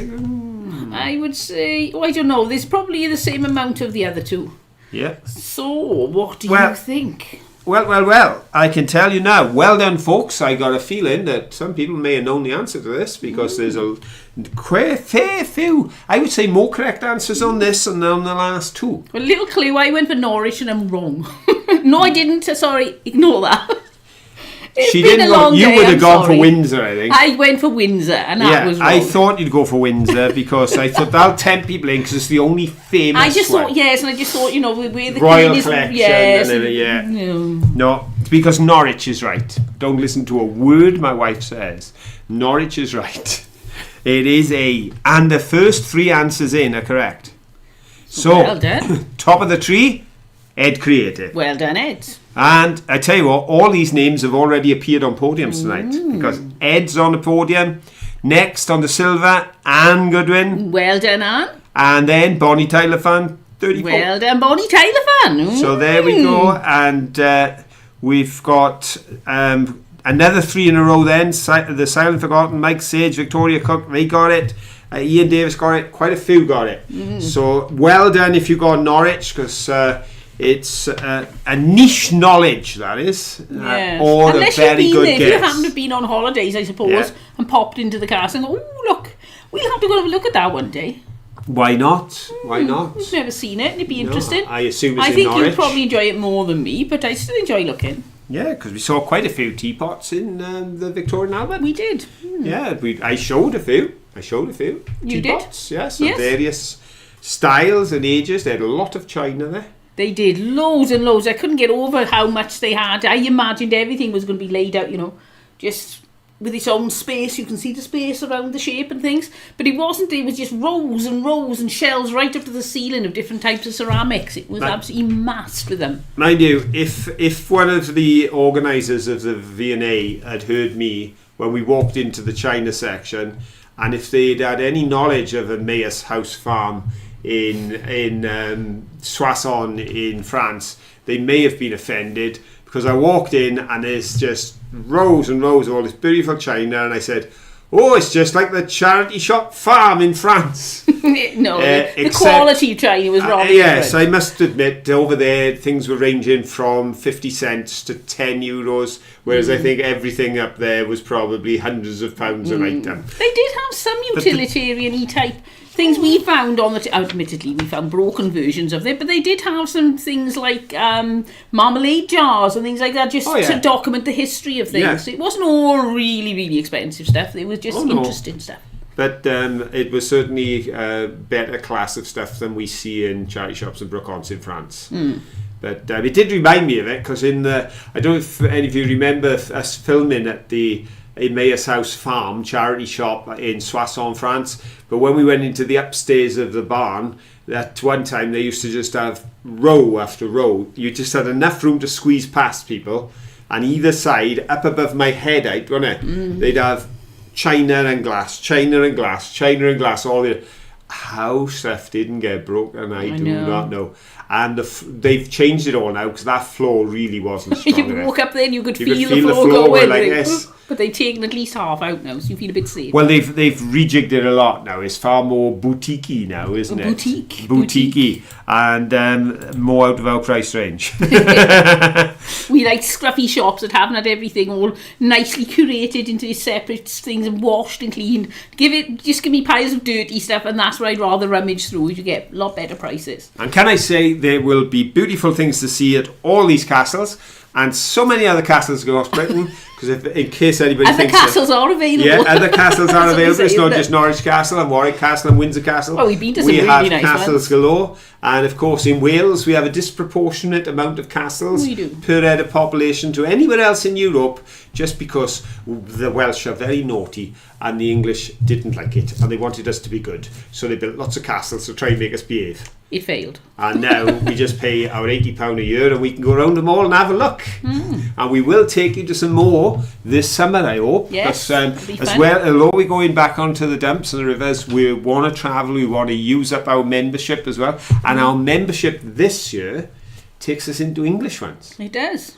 I would say, I don't know. There's probably the same amount of the other two. yeah. So, what do you Well- think? Well, I can tell you now. Well done, folks. I got a feeling that some people may have known the answer to this because there's a fair few, I would say, more correct answers on this than on the last two. A little clue. I went for Norwich and I'm wrong. No, I didn't. Sorry, ignore that. It's She been didn't a go. long You day, would have I'm gone sorry. for Windsor, I think. I went for Windsor, and that was wrong. I thought you'd go for Windsor because I thought that'll tempt people in because it's the only famous I just one. thought, yes, and I just thought, where the Royal Queen is, collection yes, and yeah. no. No, it's because Norwich is right. Don't listen to a word my wife says. Norwich is right. It is A. And the first three answers in are correct. So, Well done. top of the tree, Ed Creative. Well done, Ed. And I tell you what, all these names have already appeared on podiums tonight because Ed's on the podium. Next on the silver, Anne Goodwin. Well done, Anne. And then Bonnie Tyler fan, 34. Well done, Bonnie Tyler fan. So there we go, and we've got another three in a row then. The Silent Forgotten, Mike Sage, Victoria Cook, they got it. Ian Davis got it. Quite a few got it. So well done if you got Norwich, because it's a niche knowledge, that is. Yeah. Or Unless a very you've good been there, if you guess. happen to have been on holidays, I suppose, Yeah. and popped into the castle and go, oh, look, we'll have to go have a look at that one day. Why not? Why not? We've never seen it, and it'd be No, interesting. I assume it's I in think Norwich. you'd probably enjoy it more than me, but I still enjoy looking. Yeah, because we saw quite a few teapots in the Victorian Albert. We did. Yeah, I showed a few. You teapots, yes, Yes. of various styles and ages. They had a lot of china there. They did loads and loads. I couldn't get over how much they had. I imagined everything was going to be laid out, just with its own space. You can see the space around the shape and things. But it wasn't. It was just rows and rows and shelves right up to the ceiling of different types of ceramics. It was absolutely massed with them. Mind you, if one of the organisers of the V&A had heard me when we walked into the china section, and if they'd had any knowledge of a Mayus House farm in Soissons in France, they may have been offended, because I walked in and there's just rows and rows of all this beautiful china, and I said, oh, it's just like the charity shop farm in France. No, the quality of China was wrong. Yes, I must admit, over there, things were ranging from 50 cents to 10 euros, whereas I think everything up there was probably hundreds of pounds an item. They did have some utilitarian-y type things we found on the... admittedly, we found broken versions of it, but they did have some things like marmalade jars and things like that, just to document the history of things. Yeah. So it wasn't all really, really expensive stuff. It was just interesting stuff. But it was certainly a better class of stuff than we see in charity shops and Brocan's in France. But it did remind me of it, because I don't know if any of you remember us filming at the Emmaus House Farm charity shop in Soissons, France. But when we went into the upstairs of the barn, at one time they used to just have row after row. You just had enough room to squeeze past people, and either side, up above my head out, wasn't it? They'd have china and glass, all the... How stuff didn't get broken, I do not know. And they've changed it all now, because that floor really wasn't strong You enough. walk up there and you could feel the floor going. Like this. But they've taken at least half out now, so you feel a bit safe. Well, they've rejigged it a lot now. It's far more boutique-y now, isn't it? Boutique-y. And more out of our price range. We like scruffy shops that haven't had everything all nicely curated into separate things and washed and cleaned. Just give me piles of dirty stuff, and that's what I'd rather rummage through. You get a lot better prices. And can I say, there will be beautiful things to see at all these castles, and so many other castles across Britain. Because in case anybody thinks... Other castles are available. Yeah, other castles are available. It's not just Norwich Castle and Warwick Castle and Windsor Castle. Oh, we've been to some really nice ones. We have castles galore. And of course in Wales we have a disproportionate amount of castles per head of population to anywhere else in Europe, just because the Welsh are very naughty and the English didn't like it and they wanted us to be good. So they built lots of castles to try and make us behave. It failed. And now we just pay our £80 a year and we can go around them all and have a look. And we will take you to some more this summer, I hope. Yes, as well, although we're going back onto the dumps and the rivers, we want to travel, we want to use up our membership as well. And our membership this year takes us into English ones. It does.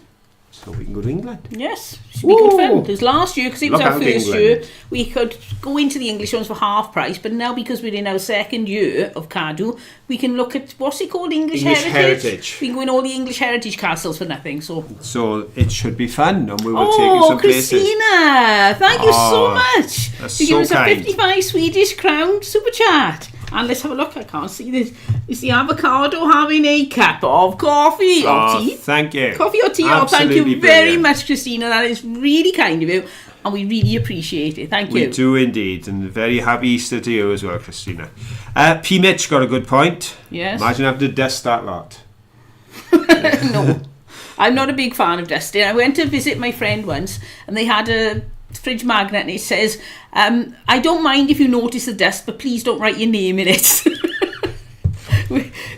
So we can go to England. Yes, should be good fun. Because last year, because it was our first year, we could go into the English ones for half price. But now, because we're in our second year of Cadw, we can look at, what's it called, English Heritage? We can go in all the English Heritage castles for nothing. So it should be fun, and we will take you some places. Christina, thank you so much. That's you so give us a 55 Swedish crown super chat. And let's have a look. I can't see this. Is the avocado having a cup of coffee or tea? Thank you. Coffee or tea? Thank you very much, Christina. That is really kind of you. And we really appreciate it. Thank you. We do indeed. And very happy Easter to you as well, Christina. P. Mitch got a good point. Yes. Imagine having to dust that lot. No. I'm not a big fan of dusting. I went to visit my friend once and they had a fridge magnet and it says, I don't mind if you notice the dust, but please don't write your name in it.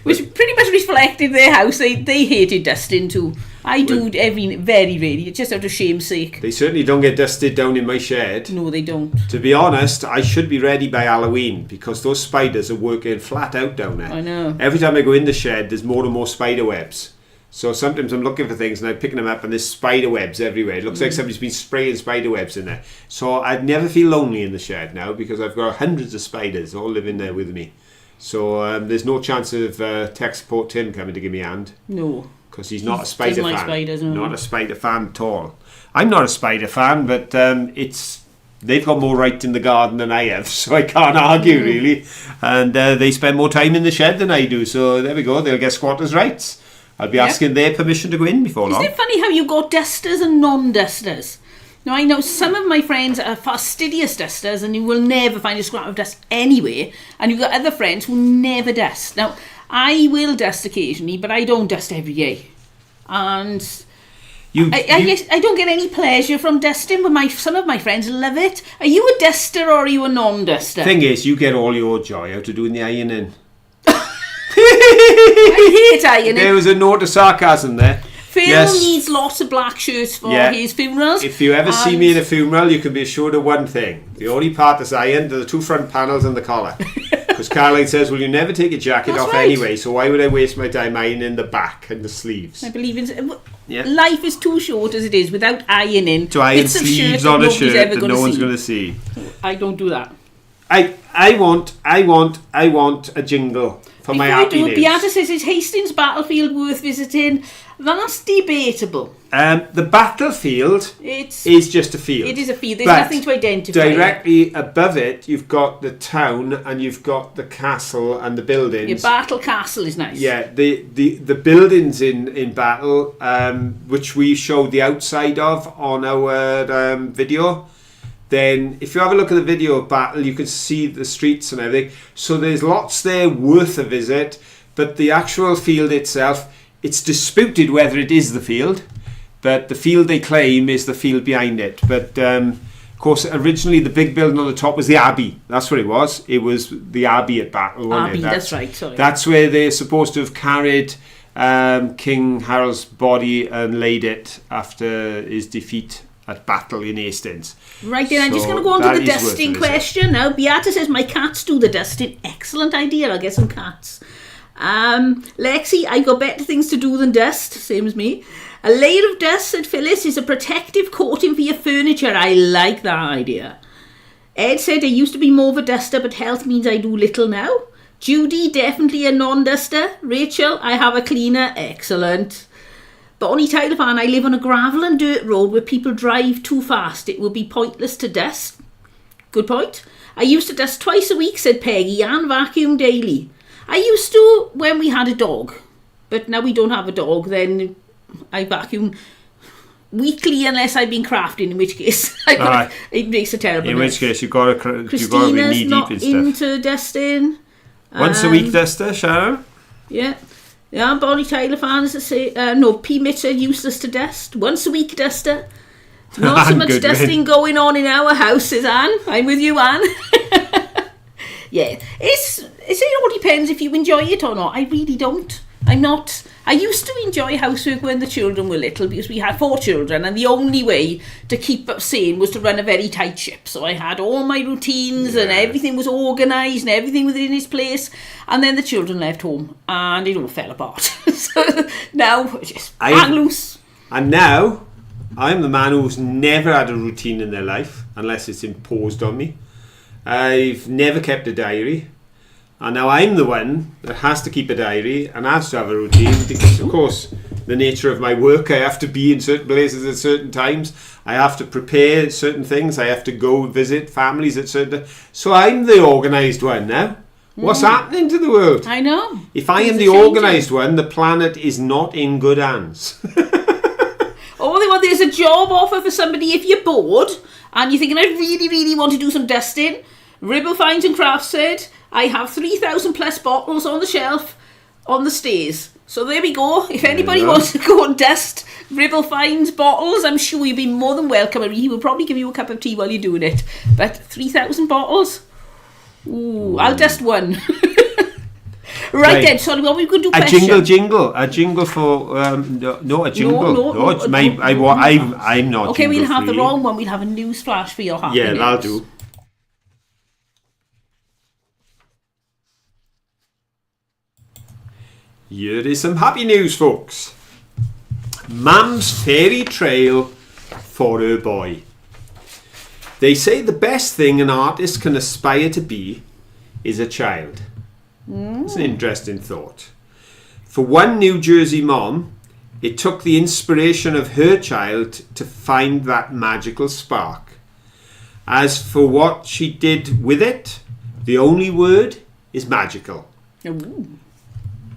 Which pretty much reflected their house. They hated dusting too. I do very rarely, just out of shame's sake. They certainly don't get dusted down in my shed. No, they don't. To be honest, I should be ready by Halloween, because those spiders are working flat out down there. I know. Every time I go in the shed, there's more and more spider webs. So sometimes I'm looking for things and I'm picking them up and there's spider webs everywhere. It looks like somebody's been spraying spider webs in there. So I'd never feel lonely in the shed now, because I've got hundreds of spiders all living there with me. So there's no chance of tech support Tim coming to give me a hand. No. Because he's not a spider fan. Like spiders, no. Not a spider fan at all. I'm not a spider fan, but they've got more right in the garden than I have, so I can't argue really. And they spend more time in the shed than I do, so there we go. They'll get squatters' rights. I'll be asking their permission to go in before long. Isn't it funny how you got dusters and non-dusters? Now, I know some of my friends are fastidious dusters and you will never find a scrap of dust anywhere. And you've got other friends who never dust. Now, I will dust occasionally, but I don't dust every day. And I don't get any pleasure from dusting, but some of my friends love it. Are you a duster or are you a non-duster? Thing is, you get all your joy out of doing the ironing. I hate ironing. There was a note of sarcasm there. Phil needs lots of black shirts for his funerals. If you ever see me in a funeral, you can be assured of one thing. The only part that's ironed are the two front panels and the collar. Because Caroline says, well, you never take your jacket That's off right. anyway, so why would I waste my time ironing the back and the sleeves? I believe in... Yeah. Life is too short as it is without ironing. To iron bits of sleeves shirt on a nobody's shirt ever that gonna no one's see. going to see. I don't do that. I want a jingle for my Before I happy do, news. Beata says, is Hastings Battlefield worth visiting? That's debatable. The battlefield It is just a field. is a field. There's But nothing to identify. directly above it, you've got the town and you've got the castle and the buildings. Your Battle Castle is nice. Yeah, the buildings in Battle, which we showed the outside of on our video. Then, if you have a look at the video of Battle, you can see the streets and everything. So there's lots there worth a visit, but the actual field itself, it's disputed whether it is the field, but the field they claim is the field behind it. But of course, originally the big building on the top was the Abbey. That's what it was. It was the Abbey at Battle, wasn't Abbey, it? that's right. Sorry. That's where they're supposed to have carried King Harold's body and laid it after his defeat at Battle in Hastings. Right then, I'm just So going to go on that to the is worth dusting a visit. question now. Beata says, my cats do the dusting. Excellent idea. I'll get some cats. Lexi, I got better things to do than dust. Same as me. A layer of dust, said Phyllis, is a protective coating for your furniture. I like that idea. Ed said, I used to be more of a duster, but health means I do little now. Judy, definitely a non-duster. Rachel, I have a cleaner. Excellent. Bonnie Tyler fan, I live on a gravel and dirt road where people drive too fast. It would be pointless to dust. Good point. I used to dust twice a week, said Peggy, and vacuum daily. I used to when we had a dog, but now we don't have a dog, then I vacuum weekly unless I've been crafting, in which case it makes a terrible In mess. which case, you've got to be Christina's knee not deep in stuff. into dusting. Once a week duster, Sharon? Yeah. Yeah, Bonnie Tyler fans say, no, P. Mitchell useless to dust. Once a week duster. Not so much Good dusting win. going on in our house, says Anne. I'm with you, Anne. Yeah. It all depends if you enjoy it or not. I really don't. I'm not. I used to enjoy housework when the children were little because we had 4 children and the only way to keep up sane was to run a very tight ship. So I had all my routines and everything was organised and everything was in its place. And then the children left home and it all fell apart. So now it's just hang loose. And now, I'm the man who's never had a routine in their life unless it's imposed on me. I've never kept a diary. And now I'm the one that has to keep a diary and has to have a routine because, of course, the nature of my work, I have to be in certain places at certain times. I have to prepare certain things. I have to go visit families at certain... So I'm the organised one now. What's happening to the world? I know. If I am Things the are changing. organised one, the planet is not in good hands. Oh, there's a job offer for somebody if you're bored and you're thinking, I really, really want to do some dusting. Ribble Finds and Crafts said, I have 3,000 plus bottles on the shelf on the stairs. So there we go. If anybody wants to go and dust Ribble Finds bottles, I'm sure you'll be more than welcome. He will probably give you a cup of tea while you're doing it. But 3,000 bottles? Ooh, I'll dust one. Right then, sorry, what were we going to do? A jingle for no, a jingle. No, it's I'm not. Okay, we'll have the jingle-free. wrong one. We'll have a news flash for your happy Yeah, news. that'll do. Here is some happy news, folks. Mum's fairy trail for her boy. They say the best thing an artist can aspire to be is a child. It's an interesting thought. For one New Jersey mom, it took the inspiration of her child to find that magical spark. As for what she did with it, the only word is magical. Ooh.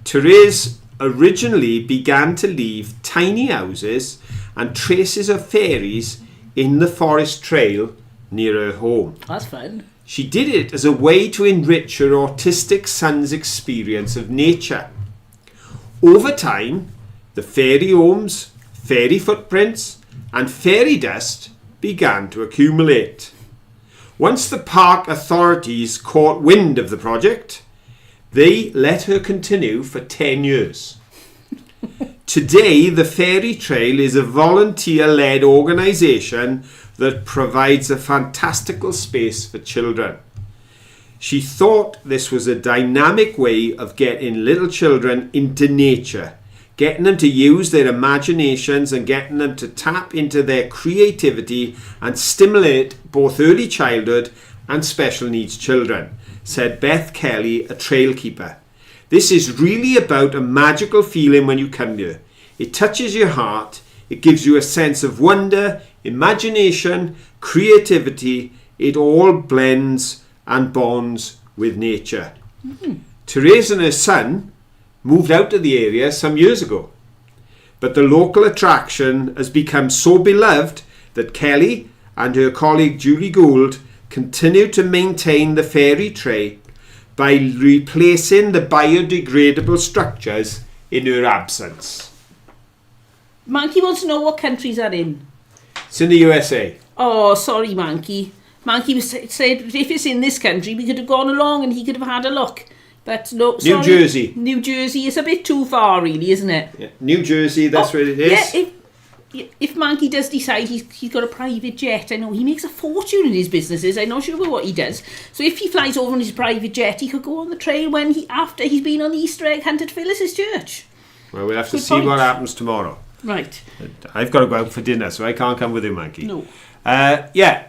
Therese originally began to leave tiny houses and traces of fairies in the forest trail near her home. That's fun. She did it as a way to enrich her autistic son's experience of nature. Over time, the fairy homes, fairy footprints, and fairy dust began to accumulate. Once the park authorities caught wind of the project, they let her continue for 10 years. Today, the Fairy Trail is a volunteer-led organisation that provides a fantastical space for children. She thought this was a dynamic way of getting little children into nature, getting them to use their imaginations and getting them to tap into their creativity and stimulate both early childhood and special needs children, said Beth Kelly, a trail keeper. This is really about a magical feeling when you come here. It touches your heart. It gives you a sense of wonder, imagination, creativity. It all blends and bonds with nature. Therese and her son moved out of the area some years ago, but the local attraction has become so beloved that Kelly and her colleague Julie Gould continue to maintain the fairy trail by replacing the biodegradable structures in her absence. Monkey wants to know what countries are in. It's in the USA. Oh, sorry, Monkey. Monkey said if it's in this country, we could have gone along and he could have had a look. But no, sorry. New Jersey. New Jersey is a bit too far, really, isn't it? Yeah. New Jersey, that's where it is. Yeah, if Monkey does decide he's got a private jet, I know he makes a fortune in his businesses. I'm not sure about what he does. So if he flies over in his private jet, he could go on the trail after he's been on the Easter egg hunt at Phyllis's church. Well, we'll have to see what happens tomorrow. Right. I've got to go out for dinner, so I can't come with you, Monkey. No. Yeah.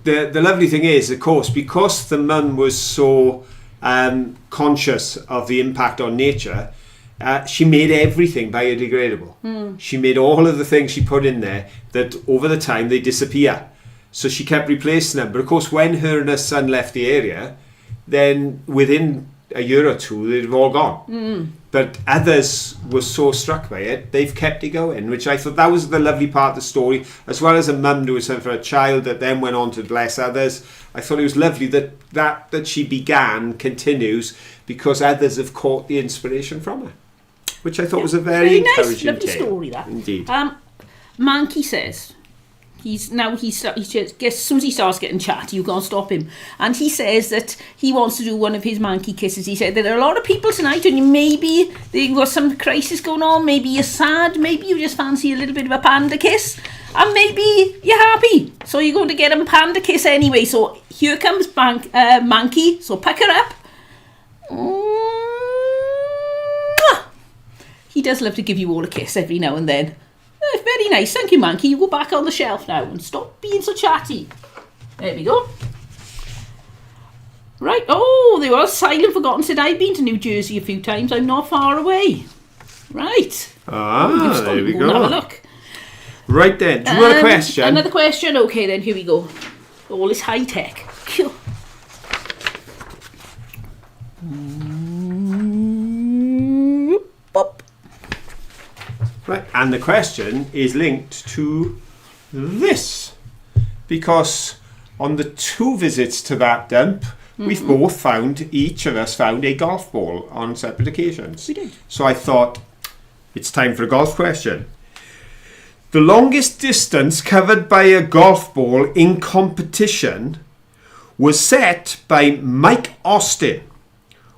The lovely thing is, of course, because the mum was so conscious of the impact on nature, she made everything biodegradable. She made all of the things she put in there that over the time they disappear. So she kept replacing them. But of course, when her and her son left the area, then within a year or two, they'd have all gone. But others were so struck by it, they've kept it going, which I thought that was the lovely part of the story, as well as a mum doing something for a child that then went on to bless others. I thought it was lovely that she began continues because others have caught the inspiration from her, which I thought was a very encouraging nice, lovely story, that. Indeed. Monkey says, he just, as soon as he starts getting chatty, you can't stop him. And he says that he wants to do one of his monkey kisses. He said that there are a lot of people tonight and maybe they've got some crisis going on, maybe you're sad, maybe you just fancy a little bit of a panda kiss, and maybe you're happy. So you're going to get him a panda kiss anyway. So here comes Monkey, so pick her up. He does love to give you all a kiss every now and then. Very nice, thank you, Monkey. You go back on the shelf now and stop being so chatty. There we go. Right, oh, there was Silent Forgotten said, I've been to New Jersey a few times, I'm not far away. Right. There we go. Have a look. Right then, do you want a question? Another question? Okay then, here we go. All this high tech. Right, and the question is linked to this, because on the 2 visits to that dump, we've both found, each of us found a golf ball on separate occasions. We did. So I thought, it's time for a golf question. The longest distance covered by a golf ball in competition was set by Mike Austin,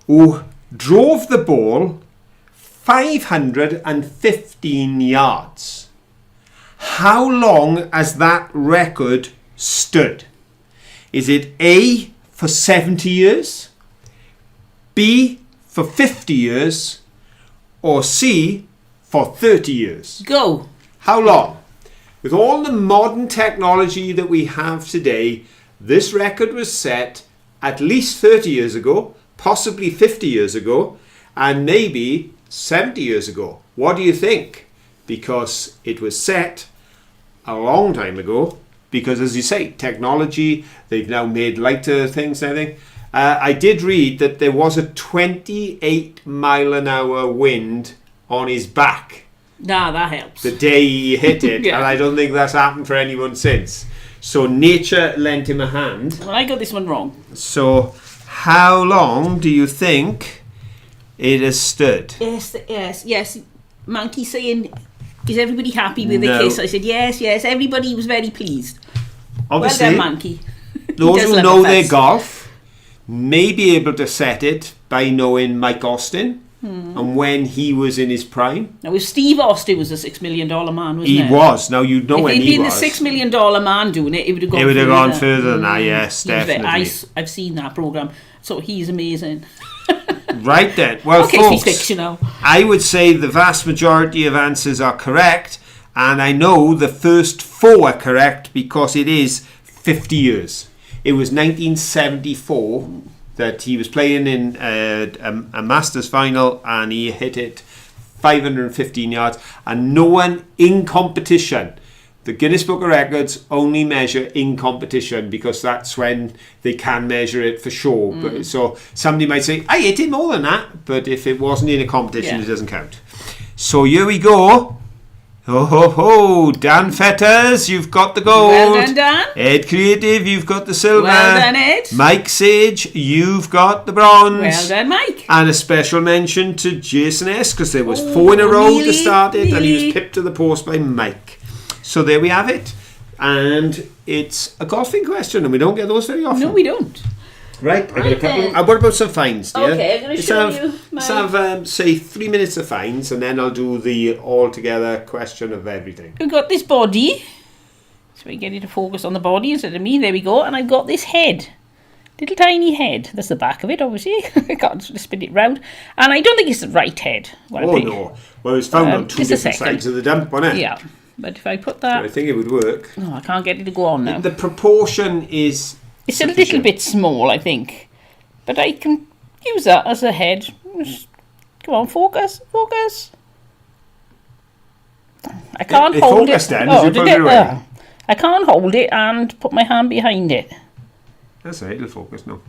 who drove the ball 515 yards. How long has that record stood? Is it A, for 70 years, B, for 50 years, or C, for 30 years? Go. How long? With all the modern technology that we have today, this record was set at least 30 years ago, possibly 50 years ago, and maybe 70 years ago. What do you think? Because it was set a long time ago, because as you say, technology, they've now made lighter things and everything. I did read that there was a 28 mile an hour wind on his back. Nah, that helps. The day he hit it, Yeah. and I don't think that's happened for anyone since. So nature lent him a hand. Well, I got this one wrong. So how long do you think it has stood? Yes. Monkey saying, is everybody happy with the No. kiss? I said, yes. Everybody was very pleased. Obviously, Well done, Monkey. those does who love know a their fuss. golf may be able to set it by knowing Mike Austin, and when he was in his prime. Now, if Steve Austin was a $6 million man, wasn't He it? was. Now, you'd know If when he'd he been was. the $6 million man doing it, it would have gone It would have further. gone further than that, yes, He was very- definitely. I've seen that programme, so he's amazing. Right then. Well, Okay, folks, he's fictional. I would say the vast majority of answers are correct, and I know the first 4 are correct because it is 50 years. It was 1974 that he was playing in a Masters final, and he hit it 515 yards, and no one in competition. The Guinness Book of Records only measure in competition because that's when they can measure it for sure. But, so somebody might say, I hit it more than that, but if it wasn't in a competition, Yeah. it doesn't count. So here we go. Ho ho ho, Dan Fetters, you've got the gold. Well done, Dan. Ed Creative, you've got the silver. Well done, Ed. Mike Sage, you've got the bronze. Well done, Mike. And a special mention to Jason S, because there was 4 in a row to start it, and he was pipped to the post by Mike. So there we have it. And it's a golfing question, and we don't get those very often. No, we don't. Right, I got a Right couple. then. What about some fines, dear? Okay, I'm going to show you Let's my... have, say, 3 minutes of fines, and then I'll do the all-together question of everything. We've got this body. So we get it to focus on the body instead of me. There we go. And I've got this head. Little tiny head. That's the back of it, obviously. I can't sort of spin it round. And I don't think it's the right head. Oh, no. Well, it was found on 2 just a different second. sides of the dump, wasn't it? Yeah. But if I put I that... think it would work. Oh, I can't get it to go on now. The proportion is... It's a little sufficient. bit small, I think. But I can use that as a head. Just- Come on, focus, focus. I can't It hold it. focused then, as you did put it away. I can't hold it and put my hand behind it. That's right, it'll focus now.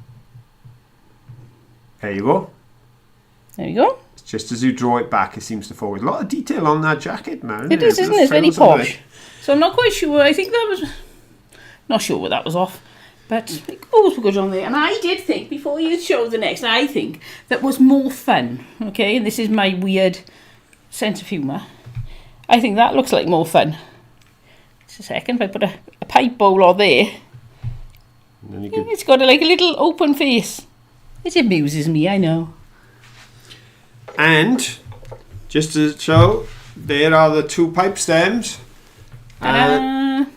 There you go. There you go. Just as you draw it back, it seems to focus. A lot of detail on that jacket, man. It is, isn't it? It's very Frills and posh. everything. So I'm not quite sure. I think that was... Not sure what that was off. But it always were good on there. And I did think, before you show the next, I think that was more fun. Okay? And this is my weird sense of humour. I think that looks like more fun. Just a second. If I put a pipe bowl on there, And then you could, it's got like a little open face. It amuses me, I know. and just to show, there are the 2 pipe stems. Mine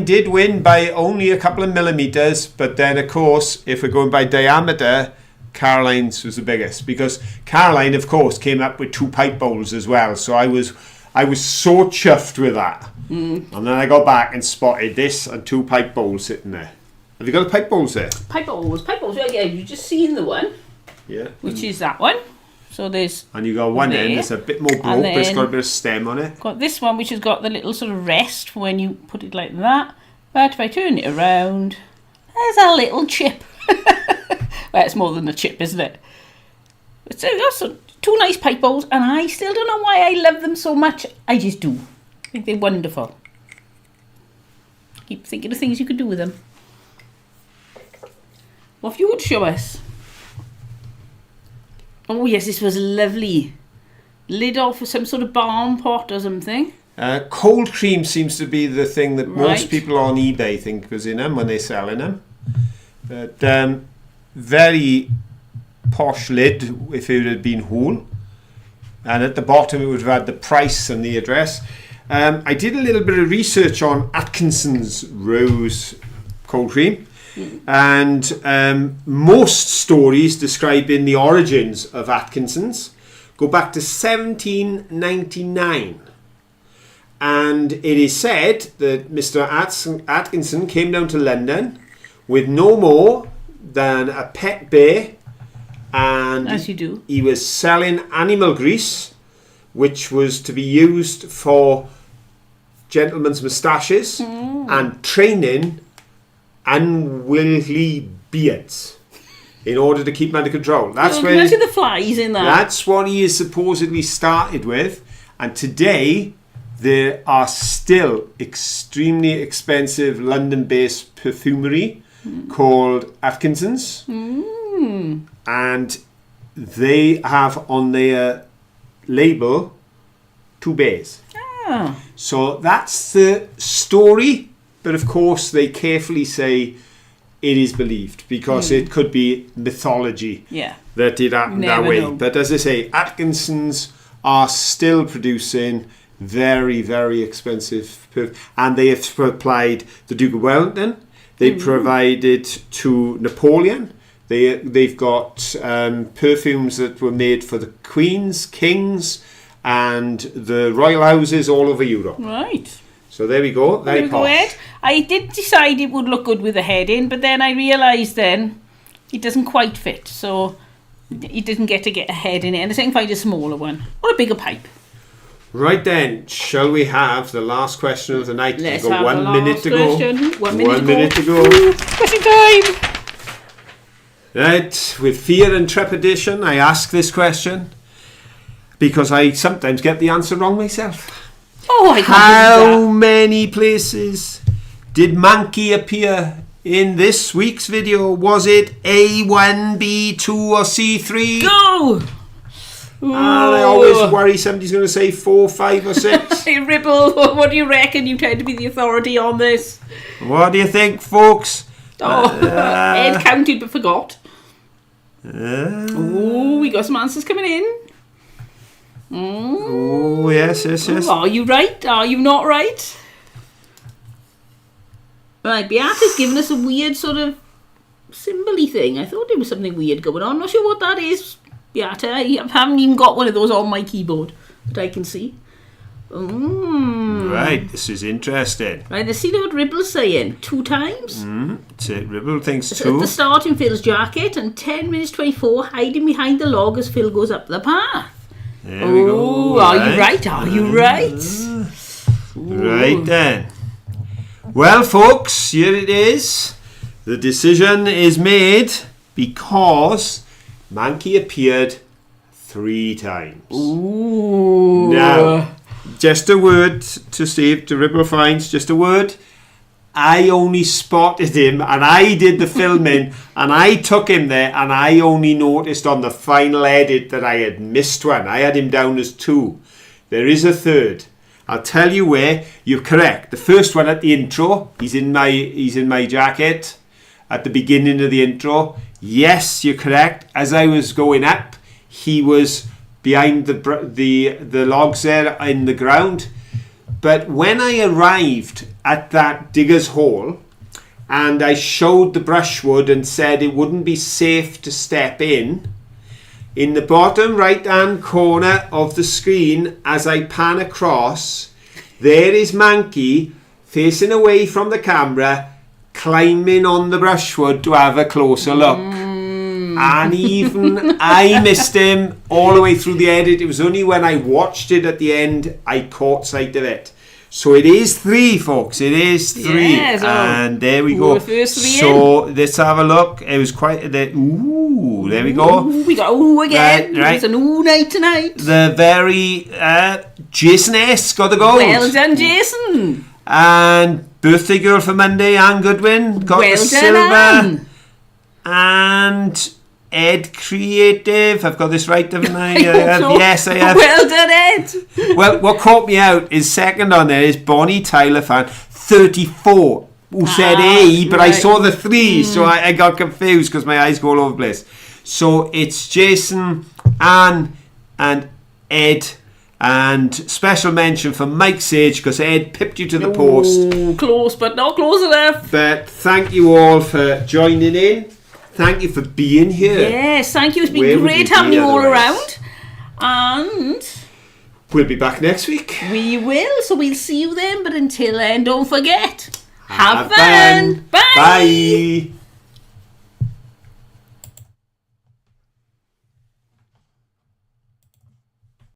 did win by only a couple of millimeters, but then of course, if we're going by diameter, Caroline's was the biggest, because Caroline, of course, came up with 2 pipe bowls as well. So I was so chuffed with that. And then I got back and spotted this and 2 pipe bowls sitting there. Have you got the pipe bowls there? Pipe bowls. Well, yeah, you've just seen the one, Yeah. which is that one. So there's And you got one end there. that's a bit more broke, And but it's got a then- bit of stem on it. got this one, which has got the little sort of rest for when you put it like that. But if I turn it around, there's a little chip. Well, it's more than a chip, isn't it? It's also 2 nice pipe bowls, and I still don't know why I love them so much. I just do. I think they're wonderful. Keep thinking of things you could do with them. What if you would show us? Oh yes, this was lovely. Lid off with some sort of balm pot or something. Cold cream seems to be the thing that most Right. people on eBay think goes in them when they're selling them. But very posh lid if it had been whole. And at the bottom it would have had the price and the address. I did a little bit of research on Atkinson's Rose cold cream. And most stories describing the origins of Atkinson's go back to 1799. And it is said that Mr. Atkinson came down to London with no more than a pet bear, and As you do. he was selling animal grease, which was to be used for gentlemen's moustaches and training unwieldy beards in order to keep them under control. That's Oh, where imagine the flies in that. that's what he is supposedly started with, and today there are still extremely expensive London-based perfumery called Atkinson's, and they have on their label 2 bears. Ah, So that's the story, but of course they carefully say it is believed, because it could be mythology Yeah. that it happened that Never way. know. But as I say, Atkinson's are still producing very, very expensive and they have supplied the Duke of Wellington. They provided to Napoleon. They've got perfumes that were made for the queens, kings, and the royal houses all over Europe. Right. So there we go. There Very we go, posh. Ed. I did decide it would look good with the head in, but then I realised then it doesn't quite fit, so it didn't get a head in it, and I think I find a smaller one or a bigger pipe. Right then, shall we have the last question of the night? Let's We've got have 1 the minute last to go. question. 1 minute 1 minute to go. Ooh, question time. Right, with fear and trepidation, I ask this question because I sometimes get the answer wrong myself. Oh, I can't How believe that. many places did Mankey appear in this week's video? Was it A1, B2 or C3? Go! And I always worry somebody's going to say 4, 5 or 6. Hey, Ribble, what do you reckon? You tend to be the authority on this. What do you think, folks? Oh, Ed counted but forgot. Oh, we got some answers coming in. Oh, yes. Are you right? Are you not right? Right, Beata's given us a weird sort of symbol-y thing. I thought there was something weird going on. Not sure what that is, Beata. I haven't even got one of those on my keyboard that I can see. Right, this is interesting. Right, let's see what Ribble's saying. 2 times? That's it. Ribble thinks At 2. the start in Phil's jacket, and 10 minutes 24 hiding behind the log as Phil goes up the path. There we Oh, go. are you right? Are you right? Right then. Well, folks, here it is. The decision is made because Mankey appeared 3 times. Ooh. Now, just a word to Steve, to Ribble Finds, just a word. I only spotted him and I did the filming and I took him there and I only noticed on the final edit that I had missed one. I had him down as 2. There is a 3rd. I'll tell you where. You're correct. The first one at the intro, he's in my jacket at the beginning of the intro. Yes, you're correct. As I was going up, he was behind the logs there in the ground. But when I arrived at that digger's hole and I showed the brushwood and said it wouldn't be safe to step in the bottom right hand corner of the screen, as I pan across, there is Mankey facing away from the camera, climbing on the brushwood to have a closer look. And even I missed him all the way through the edit. It was only when I watched it at the end I caught sight of it. So it is 3, folks. It is 3. Yes, and there we go. the first 3 so let's have a look. It was quite ooh, there we go. Ooh, we got ooh again. Right. It's an ooh night tonight. The very Jason S got the gold. Well done, Jason. And birthday girl for Monday, Anne Goodwin, got Well the done, silver. Anne. And Ed Creative, I've got this right, haven't I? So, yes, I have. Well done, Ed. Well, what caught me out is second on there is Bonnie Tyler fan 34, who said A, but I right. saw the 3, so I got confused because my eyes go all over the place. So it's Jason, Anne, and Ed. And special mention for Mike Sage because Ed pipped you to the post. Ooh, close, but not close enough. But thank you all for joining in. Thank you for being here. Yes, thank you. It's been Where would great we having be you all otherwise? around. And We'll be back next week. we will, so we'll see you then. But until then, don't forget, have Have fun. fun. Bye. Bye.